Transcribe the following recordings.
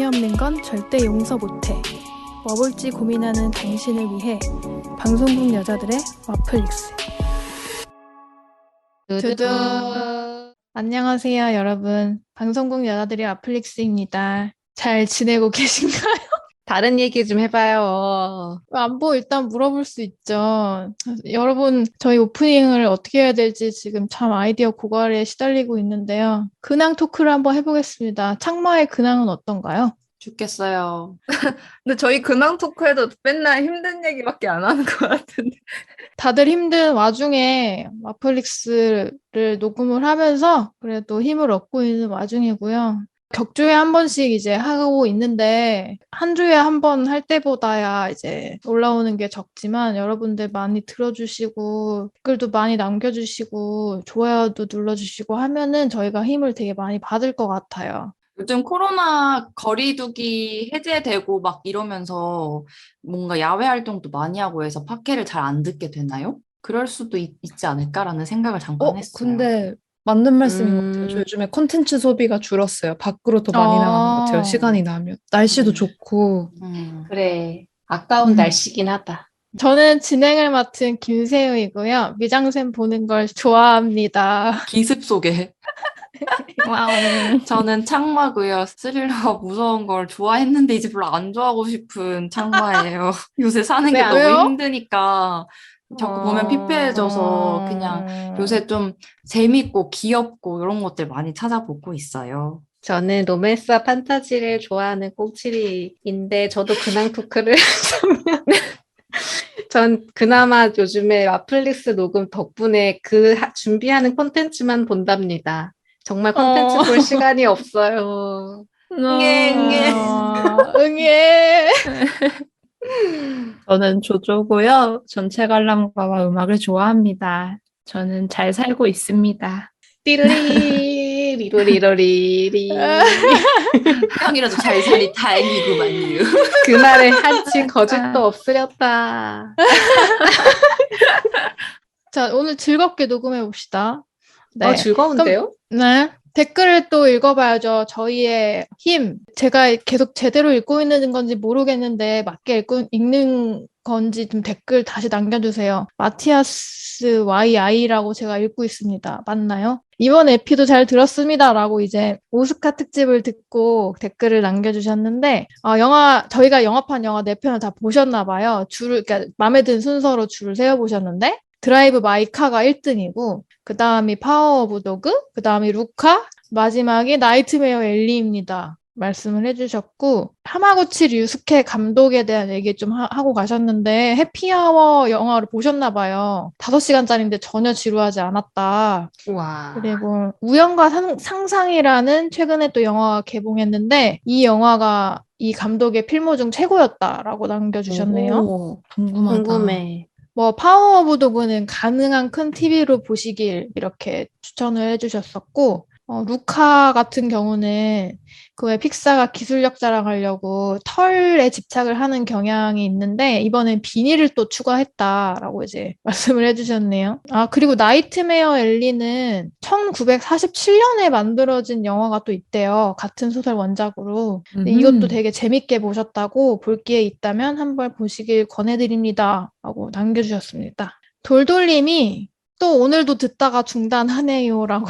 없는 건 절대 용서 못해. 뭐 볼지 고민하는 당신을 위해 방송국 여자들의 와플릭스. 두두. 안녕하세요, 여러분. 방송국 여자들의 와플릭스입니다. 잘 지내고 계신가요? 다른 얘기 좀 해봐요. 안부 일단 물어볼 수 있죠. 여러분, 저희 오프닝을 어떻게 해야 될지 지금 참 아이디어 고갈에 시달리고 있는데요. 근황 토크를 한번 해보겠습니다. 창마의 근황은 어떤가요? 죽겠어요. 근데 저희 근황 토크에도 맨날 힘든 얘기밖에 안 하는 것 같은데. 다들 힘든 와중에 와플릭스를 녹음을 하면서 그래도 힘을 얻고 있는 와중이고요. 격주에 한 번씩 이제 하고 있는데 한 주에 한 번 할 때보다야 이제 올라오는 게 적지만 여러분들 많이 들어주시고 댓글도 많이 남겨주시고 좋아요도 눌러주시고 하면은 저희가 힘을 되게 많이 받을 것 같아요. 요즘 코로나 거리두기 해제되고 막 이러면서 뭔가 야외 활동도 많이 하고 해서 팟캐를 잘 안 듣게 되나요? 그럴 수도 있지 않을까라는 생각을 잠깐 했어요. 근데 맞는 말씀인 것 같아요. 저 요즘에 콘텐츠 소비가 줄었어요. 밖으로 더 많이 나가는 것 같아요. 시간이 나면. 날씨도 음. 좋고. 그래. 아까운 음. 날씨긴 하다. 저는 진행을 맡은 김세우이고요. 미장센 보는 걸 좋아합니다. 기습 소개. 저는 창마고요. 스릴러 무서운 걸 좋아했는데 이제 별로 안 좋아하고 싶은 창마예요. 요새 사는 게 너무 왜요? 힘드니까 자꾸 보면 피폐해져서 그냥 요새 좀 재밌고 귀엽고 이런 것들 많이 찾아보고 있어요. 저는 로맨스와 판타지를 좋아하는 꽁치리인데 저도 근황 토크를 하자면 전 그나마 요즘에 와플릭스 녹음 덕분에 준비하는 콘텐츠만 본답니다. 정말 콘텐츠 볼 시간이 없어요. 응애. 응애. 저는 조조고요. 전체 관람가와 음악을 좋아합니다. 저는 잘 살고 있습니다. 띠르리 리로리로리리 형이라도 잘 살이 다행이구만요. 그 말에 한치 거짓도 없으렸다. 자, 오늘 즐겁게 녹음해 봅시다. 네. 즐거운데요? 네. 댓글을 또 읽어봐야죠. 저희의 힘. 제가 계속 제대로 읽고 있는 건지 모르겠는데 맞게 읽는 건지 좀 댓글 다시 남겨주세요. 마티아스 YI라고 제가 읽고 있습니다. 맞나요? 이번 에피도 잘 들었습니다. 라고 이제 오스카 특집을 듣고 댓글을 남겨주셨는데, 저희가 영화판 영화 4편을 다 보셨나 봐요. 그러니까 마음에 든 순서로 줄을 세워보셨는데, 드라이브 마이 카가 1등이고, 그 다음이 파워 오브 도그, 그 다음이 루카, 마지막이 나이트메어 엘리입니다. 말씀을 해주셨고, 하마구치 류스케 감독에 대한 얘기 좀 하고 가셨는데, 해피아워 영화를 보셨나봐요. 5시간짜리인데 전혀 지루하지 않았다. 와. 그리고 우연과 상상이라는 최근에 또 영화가 개봉했는데, 이 영화가 이 감독의 필모 중 최고였다라고 남겨주셨네요. 오, 궁금하다. 궁금해. 파워 오브 도그는 가능한 큰 TV로 보시길 이렇게 추천을 해주셨었고, 루카 같은 경우는 그 왜 픽사가 기술력 자랑하려고 털에 집착을 하는 경향이 있는데, 이번엔 비닐을 또 추가했다라고 이제 말씀을 해주셨네요. 그리고 나이트메어 엘리는 1947년에 만들어진 영화가 또 있대요. 같은 소설 원작으로. 근데 이것도 되게 재밌게 보셨다고 볼 기회 있다면 한번 보시길 권해드립니다. 라고 남겨주셨습니다. 돌돌님이 또 오늘도 듣다가 중단하네요라고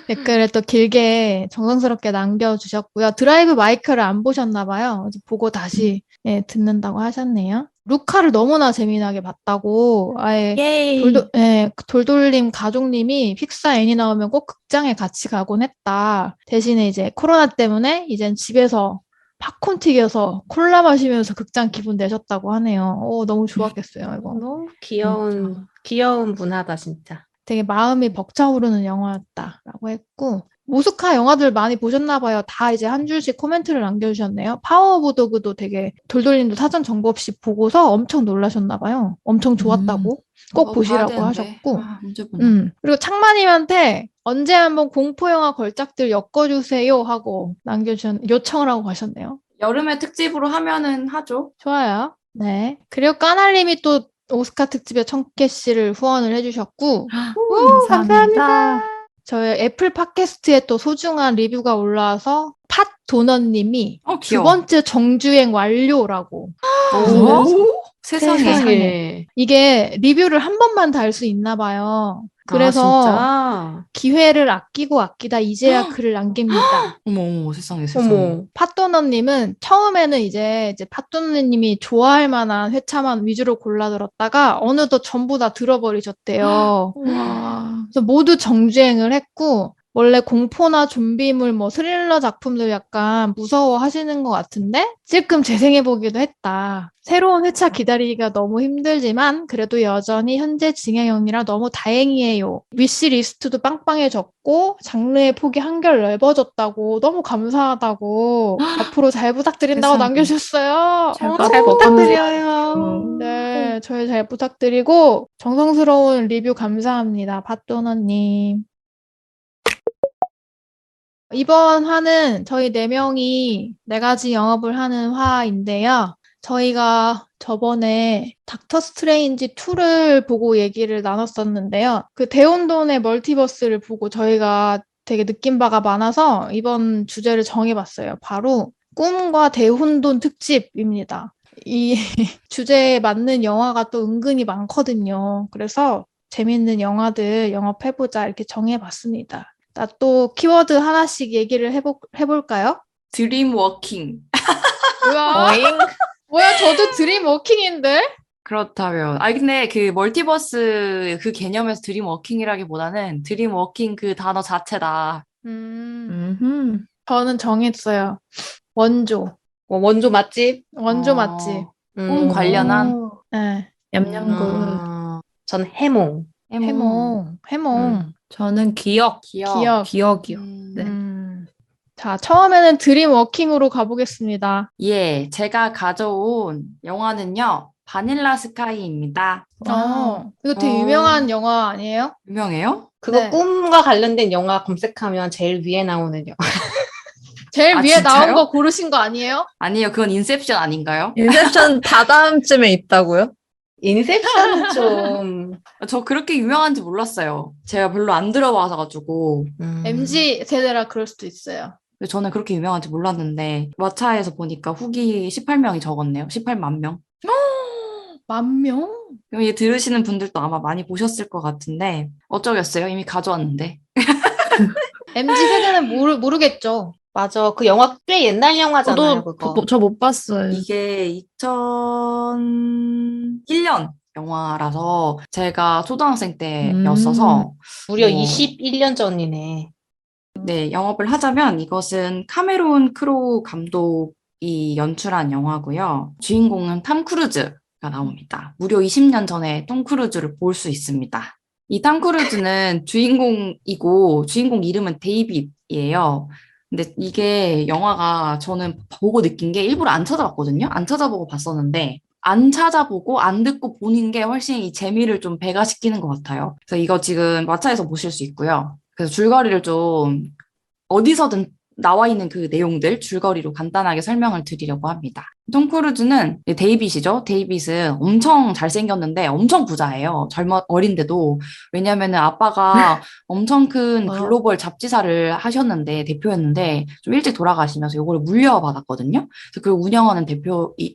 댓글을 또 길게 정성스럽게 남겨주셨고요. 드라이브 마이크를 안 보셨나 봐요. 보고 다시 듣는다고 하셨네요. 루카를 너무나 재미나게 봤다고 아예 예이! 돌돌님 가족님이 픽사 애니 나오면 꼭 극장에 같이 가곤 했다. 대신에 이제 코로나 때문에 이젠 집에서 팝콘 튀겨서 콜라 마시면서 극장 기분 내셨다고 하네요. 너무 좋았겠어요, 이거. 너무 귀여운 문화다, 진짜. 되게 마음이 벅차오르는 영화였다라고 했고, 오스카 영화들 많이 보셨나 봐요. 다 이제 한 줄씩 코멘트를 남겨주셨네요. 파워 오브 도그도 되게 돌돌님도 사전 정보 없이 보고서 엄청 놀라셨나 봐요. 엄청 좋았다고 꼭 보시라고 하셨고, 언제 보나. 그리고 창마님한테 언제 한번 공포 영화 걸작들 엮어주세요 하고 요청을 하고 가셨네요. 여름에 특집으로 하면은 하죠. 좋아요. 네. 그리고 까날님이 또 오스카 특집에 1000개씨를 후원을 해주셨고, 감사합니다. 저희 애플 팟캐스트에 또 소중한 리뷰가 올라와서 팟도너님이 두 귀여워. 번째 정주행 완료라고. 오? 세상에. 세상에. 이게 리뷰를 한 번만 달 수 있나 봐요. 그래서 아, 기회를 아끼고 아끼다 이제야 글을 남깁니다. 어머, 세상에, 진짜? 세상에. 어머. 팟도너님은 처음에는 이제 팟도너님이 좋아할 만한 회차만 위주로 골라 들었다가 어느덧 전부 다 들어버리셨대요. 와. 그래서 모두 정주행을 했고 원래 공포나 좀비물 뭐 스릴러 작품들 약간 무서워 하시는 것 같은데 찔끔 재생해보기도 했다. 새로운 회차 기다리기가 너무 힘들지만 그래도 여전히 현재 진행형이라 너무 다행이에요. 위시리스트도 빵빵해졌고 장르의 폭이 한결 넓어졌다고 너무 감사하다고 앞으로 잘 부탁드린다고 세상에. 남겨주셨어요. 잘 부탁드려요. 네, 저희 잘 부탁드리고 정성스러운 리뷰 감사합니다. 팟도너님. 이번 화는 저희 4명이 4가지 영업을 하는 화인데요. 저희가 저번에 닥터 스트레인지 2를 보고 얘기를 나눴었는데요. 그 대혼돈의 멀티버스를 보고 저희가 되게 느낀 바가 많아서 이번 주제를 정해봤어요. 바로 꿈과 대혼돈 특집입니다. 이 주제에 맞는 영화가 또 은근히 많거든요. 그래서 재밌는 영화들 영업해보자 이렇게 정해봤습니다. 나 또 키워드 하나씩 얘기를 해볼까요? 드림 워킹. 뭐야? 어잉? 뭐야, 저도 드림 워킹인데? 그렇다면. 근데 그 멀티버스 그 개념에서 드림 워킹이라기보다는 드림 워킹 그 단어 자체다. 음흠. 저는 정했어요. 원조. 원조 맛집? 원조 맛집. 꿈 관련한? 오. 네. 냠냠굿. 전 해몽. 해몽. 해몽. 저는 기억. 기억. 기억이요. 네. 자, 처음에는 드림 워킹으로 가보겠습니다. 예, 제가 가져온 영화는요, 바닐라 스카이입니다. 이거 되게 유명한 영화 아니에요? 유명해요? 그거 네. 꿈과 관련된 영화 검색하면 제일 위에 나오는 영화. 제일 아, 위에 나온 진짜요? 거 고르신 거 아니에요? 아니에요, 그건 인셉션 아닌가요? 인셉션 다다음쯤에 있다고요? 인셉션은 좀 저 그렇게 유명한지 몰랐어요. 제가 별로 안 들어봐서 MZ 세대라 그럴 수도 있어요. 저는 그렇게 유명한지 몰랐는데, 왓챠에서 보니까 후기 18명이 적었네요. 18만 명. 10,000명? 그럼 이 들으시는 분들도 아마 많이 보셨을 것 같은데, 어쩌겠어요? 이미 가져왔는데. MZ 세대는 모르겠죠. 맞아. 그 영화 꽤 옛날 영화잖아요, 그거. 저 못 봤어요. 이게 2001년 영화라서 제가 초등학생 때였어서 무려 뭐, 21년 전이네. 네, 영업을 하자면 이것은 카메론 크로우 감독이 연출한 영화고요. 주인공은 탐 크루즈가 나옵니다. 무려 20년 전에 톰 크루즈를 볼 수 있습니다. 이 탐 크루즈는 주인공이고 주인공 이름은 데이빗이에요. 근데 이게 영화가 저는 보고 느낀 게 일부러 안 찾아봤거든요. 안 찾아보고 봤었는데 안 찾아보고 안 듣고 보는 게 훨씬 이 재미를 좀 배가시키는 것 같아요. 그래서 이거 지금 왓챠에서 보실 수 있고요. 그래서 줄거리를 좀 어디서든 나와 있는 그 내용들 줄거리로 간단하게 설명을 드리려고 합니다. 톰 크루즈는 데이빗이죠. 데이빗은 엄청 잘생겼는데 엄청 부자예요. 어린데도. 왜냐면은 아빠가 엄청 큰 글로벌 잡지사를 하셨는데, 대표였는데, 좀 일찍 돌아가시면서 이거를 물려받았거든요. 그래서 그걸 운영하는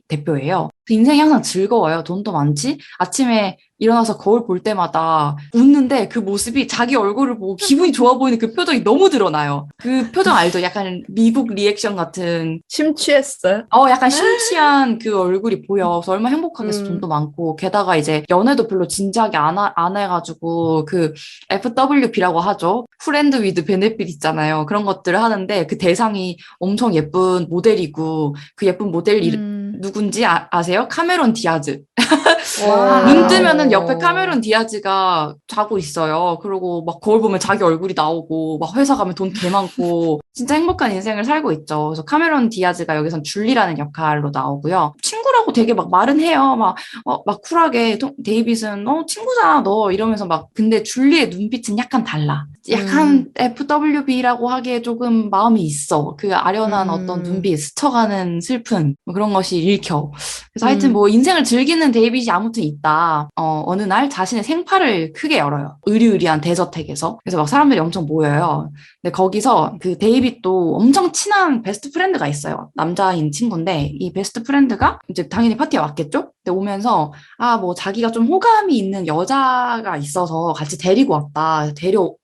대표예요. 인생이 항상 즐거워요. 돈도 많지? 아침에 일어나서 거울 볼 때마다 웃는데 그 모습이 자기 얼굴을 보고 기분이 좋아 보이는 그 표정이 너무 드러나요. 그 표정 알죠? 약간 미국 리액션 같은. 심취했어요? 약간 심취한 그 얼굴이 보여. 그래서 얼마나 행복하겠어. 돈도 많고. 게다가 이제 연애도 별로 진지하게 안 해가지고 그 FWB라고 하죠. 프렌드 위드 베네핏 있잖아요. 그런 것들을 하는데 그 대상이 엄청 예쁜 모델이고 그 예쁜 모델 누군지 아세요? 카메론 디아즈. 눈 뜨면은 옆에 카메론 디아즈가 자고 있어요. 그리고 막 거울 보면 자기 얼굴이 나오고 막 회사 가면 돈 개 많고 진짜 행복한 인생을 살고 있죠. 그래서 카메론 디아즈가 여기선 줄리라는 역할로 나오고요. 친구라고 되게 막 말은 해요. 막 쿨하게 데이빗은 친구잖아 너 이러면서 막 근데 줄리의 눈빛은 약간 달라. 약간 FWB라고 하기에 조금 마음이 있어. 그 아련한 어떤 눈빛, 스쳐가는 슬픈 뭐 그런 것이 읽혀. 그래서 하여튼 뭐 인생을 즐기는 데이빗이 아무튼 있다. 어느 날 자신의 생파를 크게 열어요. 으리으리한 대저택에서. 그래서 막 사람들이 엄청 모여요. 근데 거기서 그 데이빗도 엄청 친한 베스트 프렌드가 있어요. 남자인 친구인데 이 베스트 프렌드가 이제 당연히 파티에 왔겠죠? 근데 오면서 뭐 자기가 좀 호감이 있는 여자가 있어서 같이 데리고 왔다.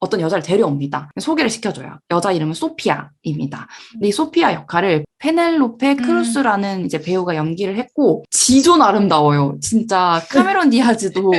어떤 여자를 데려옵니다. 소개를 시켜줘요. 여자 이름은 소피아입니다. 근데 이 소피아 역할을 페넬로페 크루스라는 이제 배우가 연기를 했고 지존 아름다워요. 진짜 카메론 디아즈도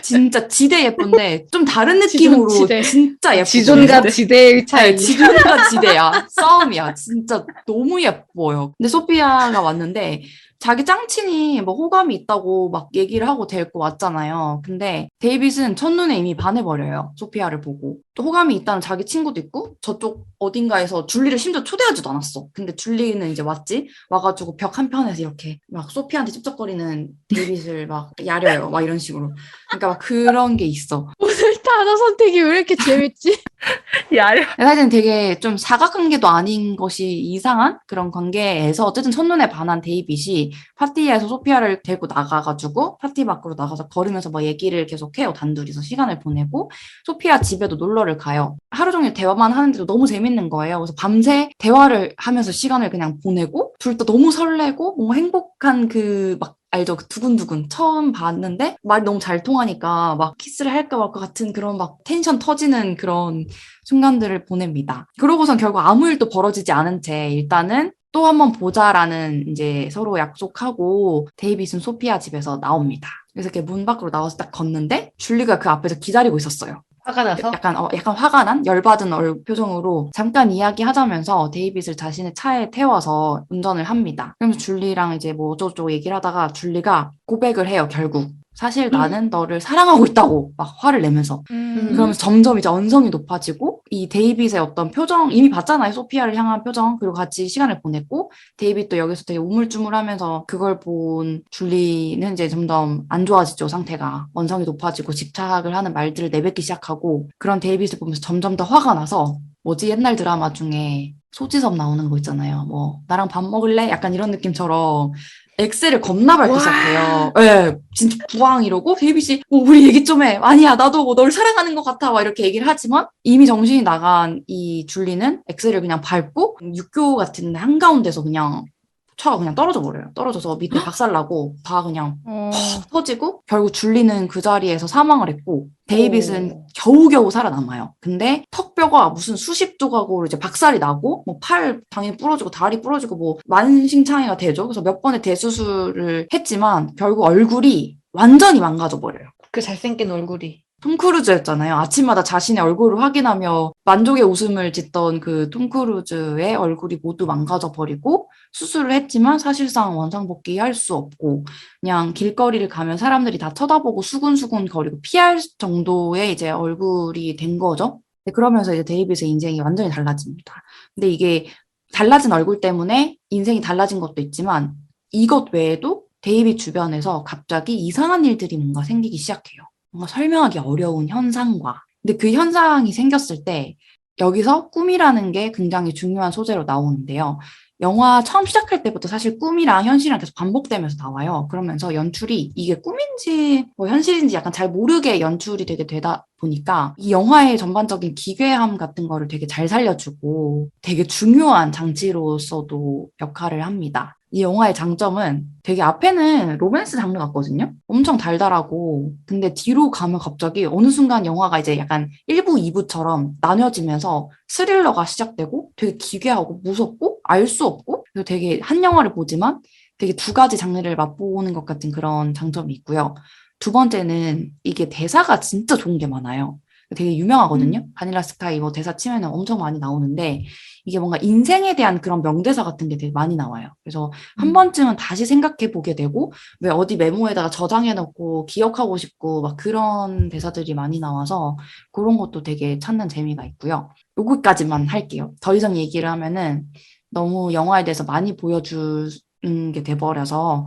진짜 지대 예쁜데 좀 다른 느낌으로 지대. 진짜 예뻐요. 지존과 지대의 차이. 네, 지존과 지대야. 싸움이야. 진짜 너무 예뻐요. 근데 소피아가 왔는데 자기 짱친이 뭐 호감이 있다고 막 얘기를 하고 데리고 왔잖아요. 근데 데이빗은 첫눈에 이미 반해버려요. 소피아를 보고. 또 호감이 있다는 자기 친구도 있고 저쪽 어딘가에서 줄리를 심지어 초대하지도 않았어. 근데 줄리는 이제 왔지. 와가지고 벽 한편에서 이렇게 막 소피아한테 찝쩍거리는 데이빗을 막 야려요. 막 이런 식으로. 그러니까 막 그런 게 있어. 오늘 단어 선택이 왜 이렇게 재밌지? 야려. 사실은 되게 좀 사각관계도 아닌 것이 이상한 그런 관계에서 어쨌든 첫눈에 반한 데이빗이 파티에서 소피아를 데리고 나가가지고 파티 밖으로 나가서 걸으면서 막 얘기를 계속 해요. 단둘이서 시간을 보내고 소피아 집에도 놀러를 가요. 하루 종일 대화만 하는데도 너무 재밌는 거예요. 그래서 밤새 대화를 하면서 시간을 그냥 보내고 둘 다 너무 설레고 뭔가 행복한 막 알죠? 그 두근두근. 처음 봤는데 말이 너무 잘 통하니까 막 키스를 할까 말까 같은 그런 막 텐션 터지는 그런 순간들을 보냅니다. 그러고선 결국 아무 일도 벌어지지 않은 채 일단은 또 한번 보자라는 이제 서로 약속하고 데이빗은 소피아 집에서 나옵니다. 그래서 이렇게 문 밖으로 나와서 딱 걷는데 줄리가 그 앞에서 기다리고 있었어요. 화가 나서? 약간 화가 난 열받은 표정으로 잠깐 이야기하자면서 데이빗을 자신의 차에 태워서 운전을 합니다. 그러면서 줄리랑 이제 뭐 어쩌고저쩌고 얘기를 하다가 줄리가 고백을 해요, 결국. 사실 나는 너를 사랑하고 있다고 막 화를 내면서. 그러면서 점점 이제 언성이 높아지고 이 데이빗의 어떤 표정, 이미 봤잖아요. 소피아를 향한 표정. 그리고 같이 시간을 보냈고 데이빗도 여기서 되게 우물쭈물하면서 그걸 본 줄리는 이제 점점 안 좋아지죠, 상태가. 언성이 높아지고 집착을 하는 말들을 내뱉기 시작하고 그런 데이빗을 보면서 점점 더 화가 나서 뭐지 옛날 드라마 중에 소지섭 나오는 거 있잖아요. 뭐 나랑 밥 먹을래? 약간 이런 느낌처럼 엑셀을 겁나 밟기 시작해요. 예, 진짜 부항 이러고 데이빗이 우리 얘기 좀 해. 아니야, 나도 뭐 널 사랑하는 것 같아. 막 이렇게 얘기를 하지만 이미 정신이 나간 이 줄리는 엑셀을 그냥 밟고 육교 같은 한가운데서 그냥 차가 그냥 떨어져 버려요. 떨어져서 밑에 박살나고 다 그냥 터지고 결국 줄리는 그 자리에서 사망을 했고 데이빗은 겨우겨우 살아남아요. 근데 턱뼈가 무슨 수십 조각으로 이제 박살이 나고 뭐 팔 당연히 부러지고 다리 부러지고 뭐 만신창이가 되죠. 그래서 몇 번의 대수술을 했지만 결국 얼굴이 완전히 망가져 버려요. 그 잘생긴 얼굴이. 톰 크루즈였잖아요. 아침마다 자신의 얼굴을 확인하며 만족의 웃음을 짓던 그 톰 크루즈의 얼굴이 모두 망가져 버리고 수술을 했지만 사실상 원상복귀 할 수 없고 그냥 길거리를 가면 사람들이 다 쳐다보고 수근수근 거리고 피할 정도의 이제 얼굴이 된 거죠. 그러면서 이제 데이빗의 인생이 완전히 달라집니다. 근데 이게 달라진 얼굴 때문에 인생이 달라진 것도 있지만 이것 외에도 데이빗 주변에서 갑자기 이상한 일들이 뭔가 생기기 시작해요. 뭔가 설명하기 어려운 현상과. 근데 그 현상이 생겼을 때 여기서 꿈이라는 게 굉장히 중요한 소재로 나오는데요. 영화 처음 시작할 때부터 사실 꿈이랑 현실이랑 계속 반복되면서 나와요. 그러면서 연출이 이게 꿈인지 뭐 현실인지 약간 잘 모르게 연출이 되게 되다 보니까 이 영화의 전반적인 기괴함 같은 거를 되게 잘 살려주고 되게 중요한 장치로서도 역할을 합니다. 이 영화의 장점은 되게 앞에는 로맨스 장르 같거든요. 엄청 달달하고 근데 뒤로 가면 갑자기 어느 순간 영화가 이제 약간 1부, 2부처럼 나뉘어지면서 스릴러가 시작되고 되게 기괴하고 무섭고 알 수 없고 그래서 되게 한 영화를 보지만 되게 두 가지 장르를 맛보는 것 같은 그런 장점이 있고요. 두 번째는 이게 대사가 진짜 좋은 게 많아요. 되게 유명하거든요. 바닐라 스카이 뭐 대사 치면은 엄청 많이 나오는데 이게 뭔가 인생에 대한 그런 명대사 같은 게 되게 많이 나와요. 그래서 한 번쯤은 다시 생각해 보게 되고 왜 어디 메모에다가 저장해 놓고 기억하고 싶고 막 그런 대사들이 많이 나와서 그런 것도 되게 찾는 재미가 있고요. 여기까지만 할게요. 더 이상 얘기를 하면은 너무 영화에 대해서 많이 보여주는 게 돼버려서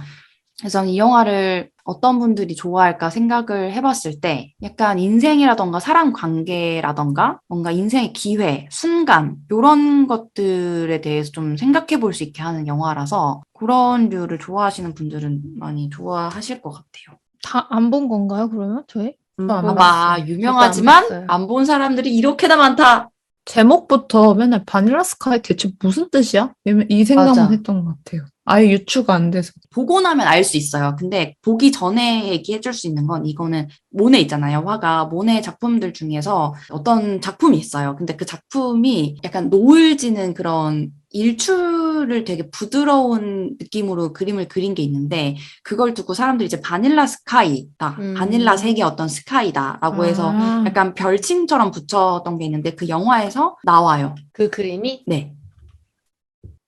그래서 이 영화를 어떤 분들이 좋아할까 생각을 해봤을 때 약간 인생이라던가 사람 관계라던가 뭔가 인생의 기회, 순간 이런 것들에 대해서 좀 생각해 볼 수 있게 하는 영화라서 그런 류를 좋아하시는 분들은 많이 좋아하실 것 같아요. 다 안 본 건가요, 그러면? 저희? 안 아마 봤어요. 유명하지만 저도 안 봤어요. 안 본 사람들이 이렇게나 많다. 제목부터 맨날 바닐라 스카이 대체 무슨 뜻이야? 이 생각만 맞아. 했던 것 같아요. 아예 유추가 안 돼서. 보고 나면 알 수 있어요. 근데 보기 전에 얘기해 줄 수 있는 건 이거는 모네 있잖아요. 화가. 모네 작품들 중에서 어떤 작품이 있어요. 근데 그 작품이 약간 노을 지는 그런 일출을 되게 부드러운 느낌으로 그림을 그린 게 있는데 그걸 두고 사람들이 이제 바닐라 스카이다. 바닐라 색의 어떤 스카이다라고 해서 아, 약간 별칭처럼 붙였던 게 있는데 그 영화에서 나와요. 그 그림이 네.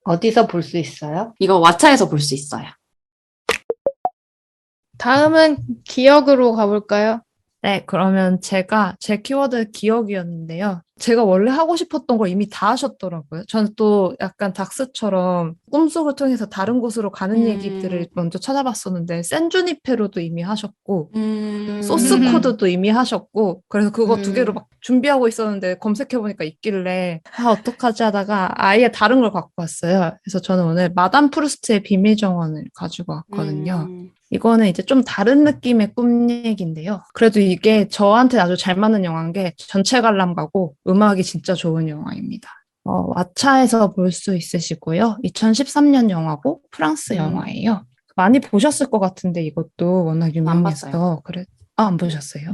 어디서 볼 수 있어요? 이거 왓챠에서 볼 수 있어요. 다음은 기억으로 가볼까요? 네, 그러면 제 키워드 기억이었는데요. 제가 원래 하고 싶었던 걸 이미 다 하셨더라고요. 저는 또 약간 닥스처럼 꿈속을 통해서 다른 곳으로 가는 얘기들을 먼저 찾아봤었는데, 센주니페로도 이미 하셨고, 소스 코드도 이미 하셨고, 그래서 그거 두 개로 막 준비하고 있었는데 검색해보니까 있길래, 어떡하지 하다가 아예 다른 걸 갖고 왔어요. 그래서 저는 오늘 마담 프루스트의 비밀 정원을 가지고 왔거든요. 이거는 이제 좀 다른 느낌의 꿈 얘기인데요. 그래도 이게 저한테 아주 잘 맞는 영화인 게 전체 관람가고 음악이 진짜 좋은 영화입니다. 왓챠에서 볼 수 있으시고요. 2013년 영화고 프랑스 영화예요. 많이 보셨을 것 같은데 이것도 워낙 유명해서 봤어요. 그래. 안 보셨어요?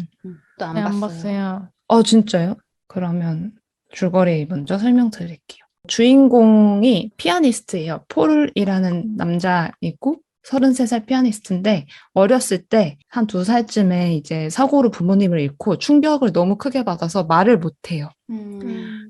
또 안 네, 안 봤어요. 봤어요. 진짜요? 그러면 줄거리 먼저 설명드릴게요. 주인공이 피아니스트예요. 폴이라는 남자이고 33살 피아니스트인데 어렸을 때 한 2살쯤에 이제 사고로 부모님을 잃고 충격을 너무 크게 받아서 말을 못해요.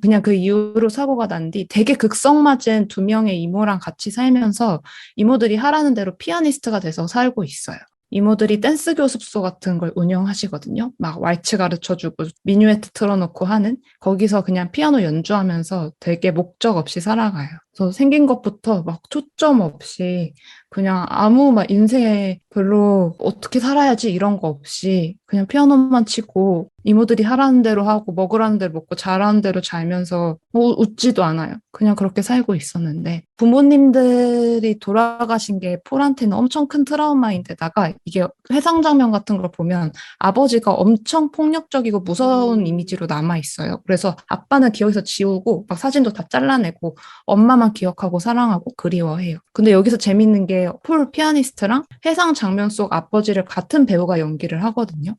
그냥 그 이후로 사고가 난 뒤 되게 극성맞은 2명의 이모랑 같이 살면서 이모들이 하라는 대로 피아니스트가 돼서 살고 있어요. 이모들이 댄스 교습소 같은 걸 운영하시거든요. 막 왈츠 가르쳐주고 미뉴에트 틀어놓고 하는 거기서 그냥 피아노 연주하면서 되게 목적 없이 살아가요. 그래서 생긴 것부터 막 초점 없이 그냥 아무 막 인생에 별로 어떻게 살아야지 이런 거 없이 그냥 피아노만 치고 이모들이 하라는 대로 하고 먹으라는 대로 먹고 자라는 대로 자면서 웃지도 않아요. 그냥 그렇게 살고 있었는데 부모님들이 돌아가신 게 폴한테는 엄청 큰 트라우마인데다가 이게 회상 장면 같은 걸 보면 아버지가 엄청 폭력적이고 무서운 이미지로 남아있어요. 그래서 아빠는 기억에서 지우고 막 사진도 다 잘라내고 엄마만 기억하고 사랑하고 그리워해요. 근데 여기서 재밌는 게 폴 피아니스트랑 회상 장면 속 아버지를 같은 배우가 연기를 하거든요.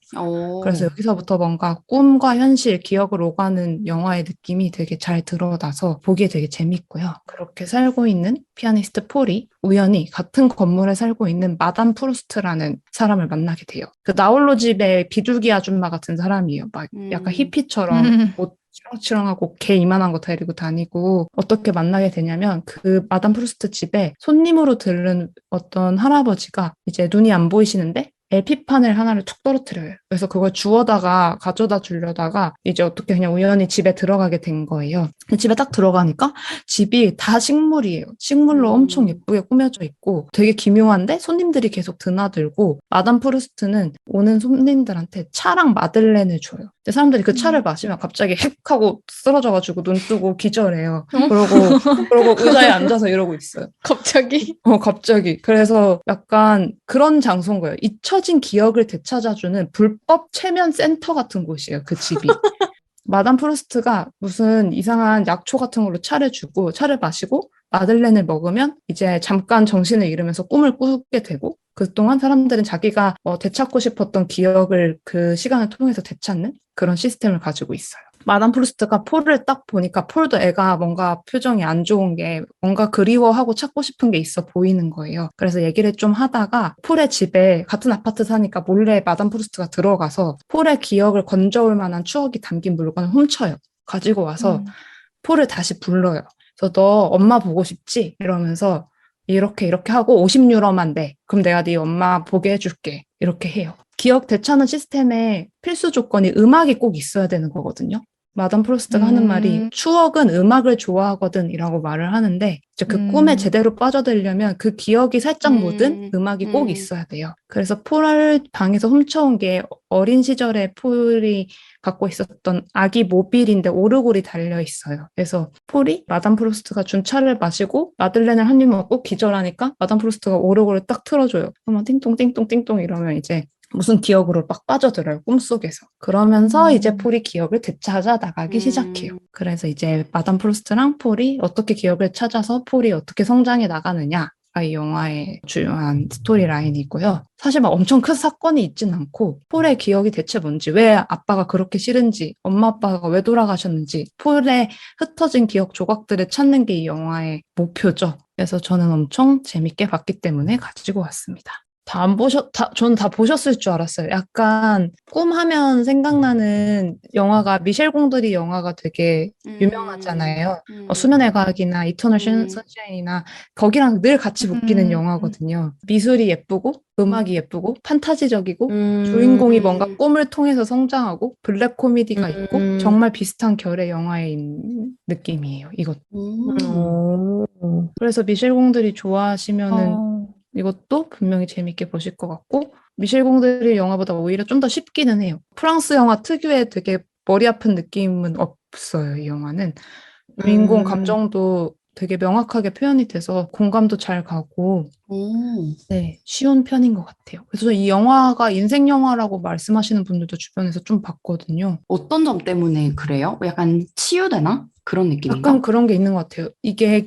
그래서 여기서부터 뭔가 꿈과 현실, 기억을 오가는 영화의 느낌이 되게 잘 드러나서 보기에 되게 재밌고요. 그렇게 살고 있는 피아니스트 폴이 우연히 같은 건물에 살고 있는 마담 프루스트라는 사람을 만나게 돼요. 그 나홀로 집의 비둘기 아줌마 같은 사람이에요. 막 약간 히피처럼 옷 치렁치렁하고 개 이만한 거 데리고 다니고 어떻게 만나게 되냐면 그 마담 프루스트 집에 손님으로 들른 어떤 할아버지가 이제 눈이 안 보이시는데 LP판을 하나를 툭 떨어뜨려요. 그래서 그걸 주워다가 가져다 주려다가 이제 어떻게 그냥 우연히 집에 들어가게 된 거예요. 집에 딱 들어가니까 집이 다 식물이에요. 식물로 엄청 예쁘게 꾸며져 있고 되게 기묘한데 손님들이 계속 드나들고 마담 프루스트는 오는 손님들한테 차랑 마들렌을 줘요. 근데 사람들이 그 차를 마시면 갑자기 헥 하고 쓰러져가지고 눈 뜨고 기절해요. 그러고 의자에 앉아서 이러고 있어요. 갑자기? 갑자기. 그래서 약간 그런 장소인 거예요. 잊혀진 기억을 되찾아주는 불법 체면 센터 같은 곳이에요, 그 집이. 마담 프루스트가 무슨 이상한 약초 같은 걸로 차를 주고 차를 마시고 마들렌을 먹으면 이제 잠깐 정신을 잃으면서 꿈을 꾸게 되고 그동안 사람들은 자기가 되찾고 싶었던 기억을 그 시간을 통해서 되찾는 그런 시스템을 가지고 있어요. 마담 프루스트가 폴을 딱 보니까 폴도 애가 뭔가 표정이 안 좋은 게 뭔가 그리워하고 찾고 싶은 게 있어 보이는 거예요. 그래서 얘기를 좀 하다가 폴의 집에 같은 아파트 사니까 몰래 마담 프루스트가 들어가서 폴의 기억을 건져올 만한 추억이 담긴 물건을 훔쳐요. 가지고 와서 폴을 다시 불러요. 그래서 너 엄마 보고 싶지? 이러면서 이렇게 하고 50유로만 내. 그럼 내가 네 엄마 보게 해줄게. 이렇게 해요. 기억 되찾는 시스템의 필수 조건이 음악이 꼭 있어야 되는 거거든요. 마담 프로스트가 하는 말이 추억은 음악을 좋아하거든 이라고 말을 하는데 이제 그 꿈에 제대로 빠져들려면 그 기억이 살짝 묻은 음악이 꼭 있어야 돼요. 그래서 폴 방에서 훔쳐온 게 어린 시절에 폴이 갖고 있었던 아기 모빌인데 오르골이 달려 있어요. 그래서 폴이 마담 프로스트가 준 차를 마시고 마들렌을 한 입 먹고 기절하니까 마담 프로스트가 오르골을 딱 틀어줘요. 그러면 띵동 띵동 띵동 이러면 이제 무슨 기억으로 막 빠져들어요, 꿈속에서. 그러면서 이제 폴이 기억을 되찾아 나가기 시작해요. 그래서 이제 마담 프로스트랑 폴이 어떻게 기억을 찾아서 폴이 어떻게 성장해 나가느냐가 이 영화의 중요한 스토리 라인이고요. 사실 막 엄청 큰 사건이 있진 않고 폴의 기억이 대체 뭔지, 왜 아빠가 그렇게 싫은지, 엄마 아빠가 왜 돌아가셨는지, 폴의 흩어진 기억 조각들을 찾는 게 이 영화의 목표죠. 그래서 저는 엄청 재밌게 봤기 때문에 가지고 왔습니다. 저는 다 보셨을 줄 알았어요. 약간 꿈하면 생각나는 영화가 미셸 공드리 영화가 되게 유명하잖아요. 수면의 과학이나 이터널 선샤인이나 거기랑 늘 같이 묶이는 영화거든요. 미술이 예쁘고 음악이 예쁘고 판타지적이고 주인공이 뭔가 꿈을 통해서 성장하고 블랙 코미디가 있고 정말 비슷한 결의 영화인 느낌이에요. 이것. 그래서 미셸 공드리 좋아하시면은 이것도 분명히 재밌게 보실 것 같고 미셸 공드리 영화보다 오히려 좀 더 쉽기는 해요. 프랑스 영화 특유의 되게 머리 아픈 느낌은 없어요. 이 영화는 주인공 감정도 되게 명확하게 표현이 돼서 공감도 잘 가고 네, 쉬운 편인 것 같아요. 그래서 이 영화가 인생 영화라고 말씀하시는 분들도 주변에서 좀 봤거든요. 어떤 점 때문에 그래요? 약간 치유되나? 그런 느낌인가? 약간 그런 게 있는 것 같아요. 이게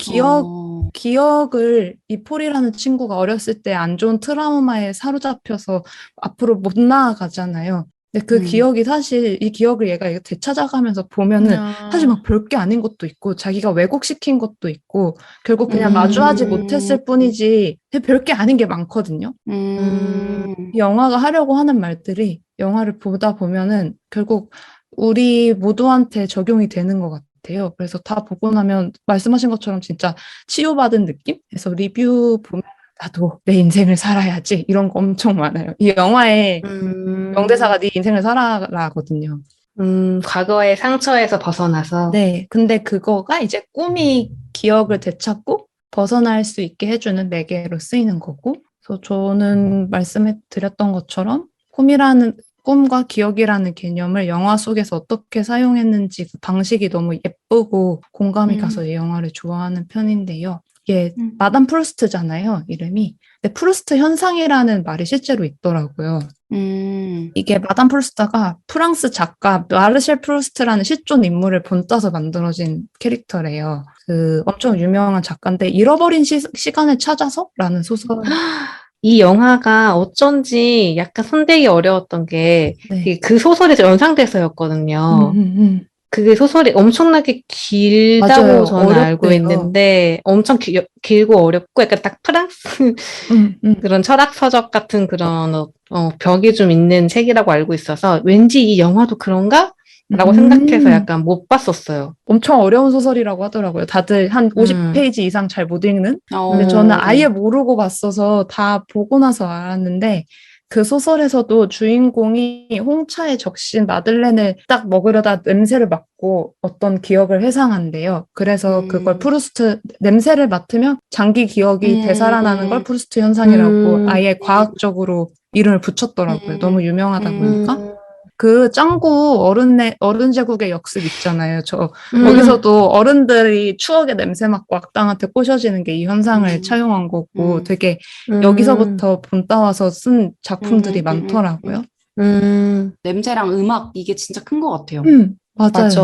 기억을 이 폴이라는 친구가 어렸을 때 안 좋은 트라우마에 사로잡혀서 앞으로 못 나아가잖아요. 근데 그 기억이 사실 이 기억을 얘가 되찾아가면서 보면은 사실 막 별게 아닌 것도 있고 자기가 왜곡시킨 것도 있고 결국 그냥 마주하지 못했을 뿐이지 별게 아닌 게 많거든요. 이 영화가 하려고 하는 말들이 영화를 보다 보면은 결국 우리 모두한테 적용이 되는 것 같아요. 그래서 다 보고 나면 말씀하신 것처럼 진짜 치유받은 느낌? 그래서 리뷰 보면 나도 내 인생을 살아야지 이런 거 엄청 많아요. 이 영화에 명대사가 네 인생을 살아라거든요. 과거의 상처에서 벗어나서. 네, 근데 그거가 이제 꿈이 기억을 되찾고 벗어날 수 있게 해주는 매개로 쓰이는 거고, 그래서 저는 말씀해 드렸던 것처럼 꿈과 기억이라는 개념을 영화 속에서 어떻게 사용했는지 그 방식이 너무 예쁘고 공감이 가서 이 영화를 좋아하는 편인데요. 이게 마담 프루스트잖아요, 이름이. 근데 프루스트 현상이라는 말이 실제로 있더라고요. 이게 마담 프루스트가 프랑스 작가 마르셀 프루스트라는 실존 인물을 본따서 만들어진 캐릭터래요. 그 엄청 유명한 작가인데 잃어버린 시간을 찾아서라는 소설. 이 영화가 어쩐지 약간 손대기 어려웠던 게 네. 그 소설에서 연상돼서였거든요. 그게 소설이 엄청나게 길다고 맞아요. 저는 알고 어렵대요. 있는데 엄청 길고 어렵고 약간 딱 프랑스 그런 철학 서적 같은 그런 벽이 좀 있는 책이라고 알고 있어서 왠지 이 영화도 그런가? 라고 생각해서 약간 못 봤었어요. 엄청 어려운 소설이라고 하더라고요. 다들 한 50페이지 이상 잘 못 읽는? 근데 저는 아예 모르고 봤어서 다 보고 나서 알았는데 그 소설에서도 주인공이 홍차에 적신 마들렌을 딱 먹으려다 냄새를 맡고 어떤 기억을 회상한대요. 그래서 그걸 프루스트, 냄새를 맡으면 장기 기억이 되살아나는 걸 프루스트 현상이라고 아예 과학적으로 이름을 붙였더라고요. 너무 유명하다 보니까. 그 짱구 어른 제국의 역습 있잖아요. 거기서도 어른들이 추억의 냄새 맡고 악당한테 꼬셔지는 게 이 현상을 차용한 거고 되게 여기서부터 본따와서 쓴 작품들이 많더라고요. 냄새랑 음악 이게 진짜 큰 것 같아요. 맞아요. 맞아.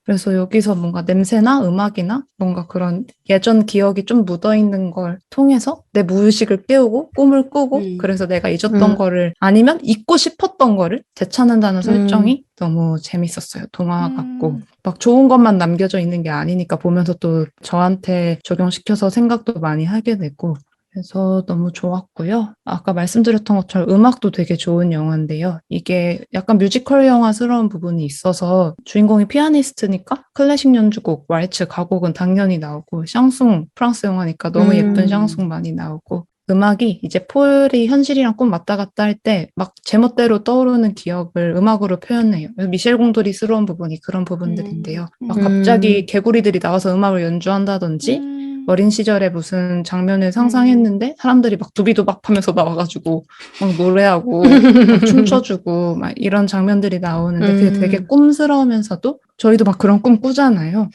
그래서 여기서 뭔가 냄새나 음악이나 뭔가 그런 예전 기억이 좀 묻어있는 걸 통해서 내 무의식을 깨우고 꿈을 꾸고 그래서 내가 잊었던 거를 아니면 잊고 싶었던 거를 되찾는다는 설정이 너무 재밌었어요. 동화 같고. 막 좋은 것만 남겨져 있는 게 아니니까 보면서 또 저한테 적용시켜서 생각도 많이 하게 되고 그래서 너무 좋았고요. 아까 말씀드렸던 것처럼 음악도 되게 좋은 영화인데요. 이게 약간 뮤지컬 영화스러운 부분이 있어서 주인공이 피아니스트니까 클래식 연주곡, 왈츠, 가곡은 당연히 나오고 샹송, 프랑스 영화니까 너무 예쁜 샹송 많이 나오고 음악이 이제 폴이 현실이랑 꿈 왔다 갔다 할 때 막 제멋대로 떠오르는 기억을 음악으로 표현해요. 미셸 공돌이스러운 부분이 그런 부분들인데요. 막 갑자기 개구리들이 나와서 음악을 연주한다든지 어린 시절에 무슨 장면을 상상했는데 사람들이 막 두비두박 하면서 나와가지고 막 노래하고 막 춤춰주고 막 이런 장면들이 나오는데 그게 되게 꿈스러우면서도 저희도 막 그런 꿈 꾸잖아요.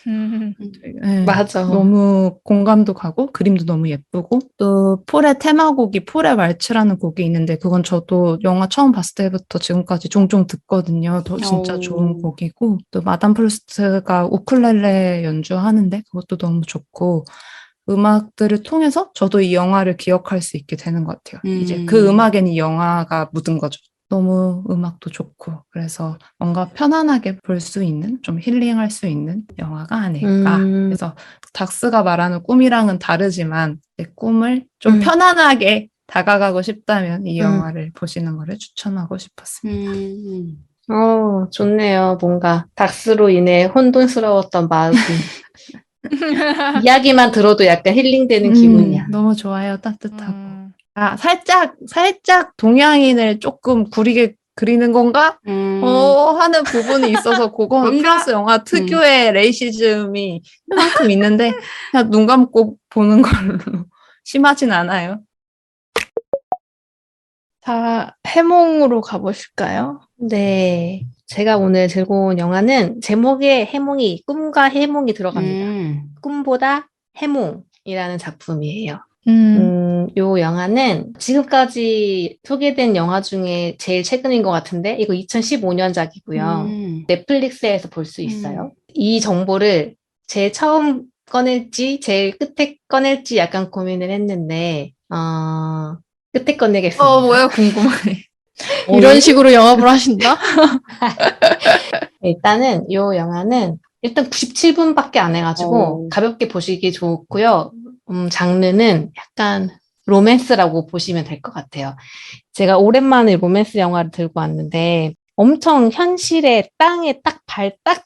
네, 맞아. 너무 공감도 가고 그림도 너무 예쁘고 또 폴의 테마곡이 폴의 왈츠라는 곡이 있는데 그건 저도 영화 처음 봤을 때부터 지금까지 종종 듣거든요. 진짜 좋은 곡이고 또 마담 프루스트가 우쿨렐레 연주하는데 그것도 너무 좋고 음악들을 통해서 저도 이 영화를 기억할 수 있게 되는 것 같아요. 이제 그 음악엔 이 영화가 묻은 거죠. 너무 음악도 좋고 그래서 뭔가 편안하게 볼 수 있는 좀 힐링할 수 있는 영화가 아닐까. 그래서 닥스가 말하는 꿈이랑은 다르지만 내 꿈을 좀 편안하게 다가가고 싶다면 이 영화를 보시는 거를 추천하고 싶었습니다. 좋네요. 뭔가 닥스로 인해 혼돈스러웠던 마음이 이야기만 들어도 약간 힐링되는 기분이야. 너무 좋아요. 따뜻하고. 아, 살짝 동양인을 조금 구리게 그리는 건가? 하는 부분이 있어서 그거는 뭔가? 프랑스 영화 특유의 레이시즘이 그만큼 있는데 그냥 눈 감고 보는 걸로 심하진 않아요. 자, 해몽으로 가보실까요? 네. 제가 오늘 들고 온 영화는 제목에 해몽이, 꿈과 해몽이 들어갑니다. 꿈보다 해몽이라는 작품이에요. 요 영화는 지금까지 소개된 영화 중에 제일 최근인 것 같은데, 이거 2015년작이고요. 넷플릭스에서 볼 수 있어요. 이 정보를 제일 처음 꺼낼지, 제일 끝에 꺼낼지 약간 고민을 했는데, 끝에 꺼내겠습니다. 뭐야, 궁금하네. 이런 식으로 영업을 하신다? 일단은 요 영화는 일단 97분밖에 안 해가지고 가볍게 보시기 좋고요. 장르는 약간 로맨스라고 보시면 될 것 같아요. 제가 오랜만에 로맨스 영화를 들고 왔는데 엄청 현실의 땅에 딱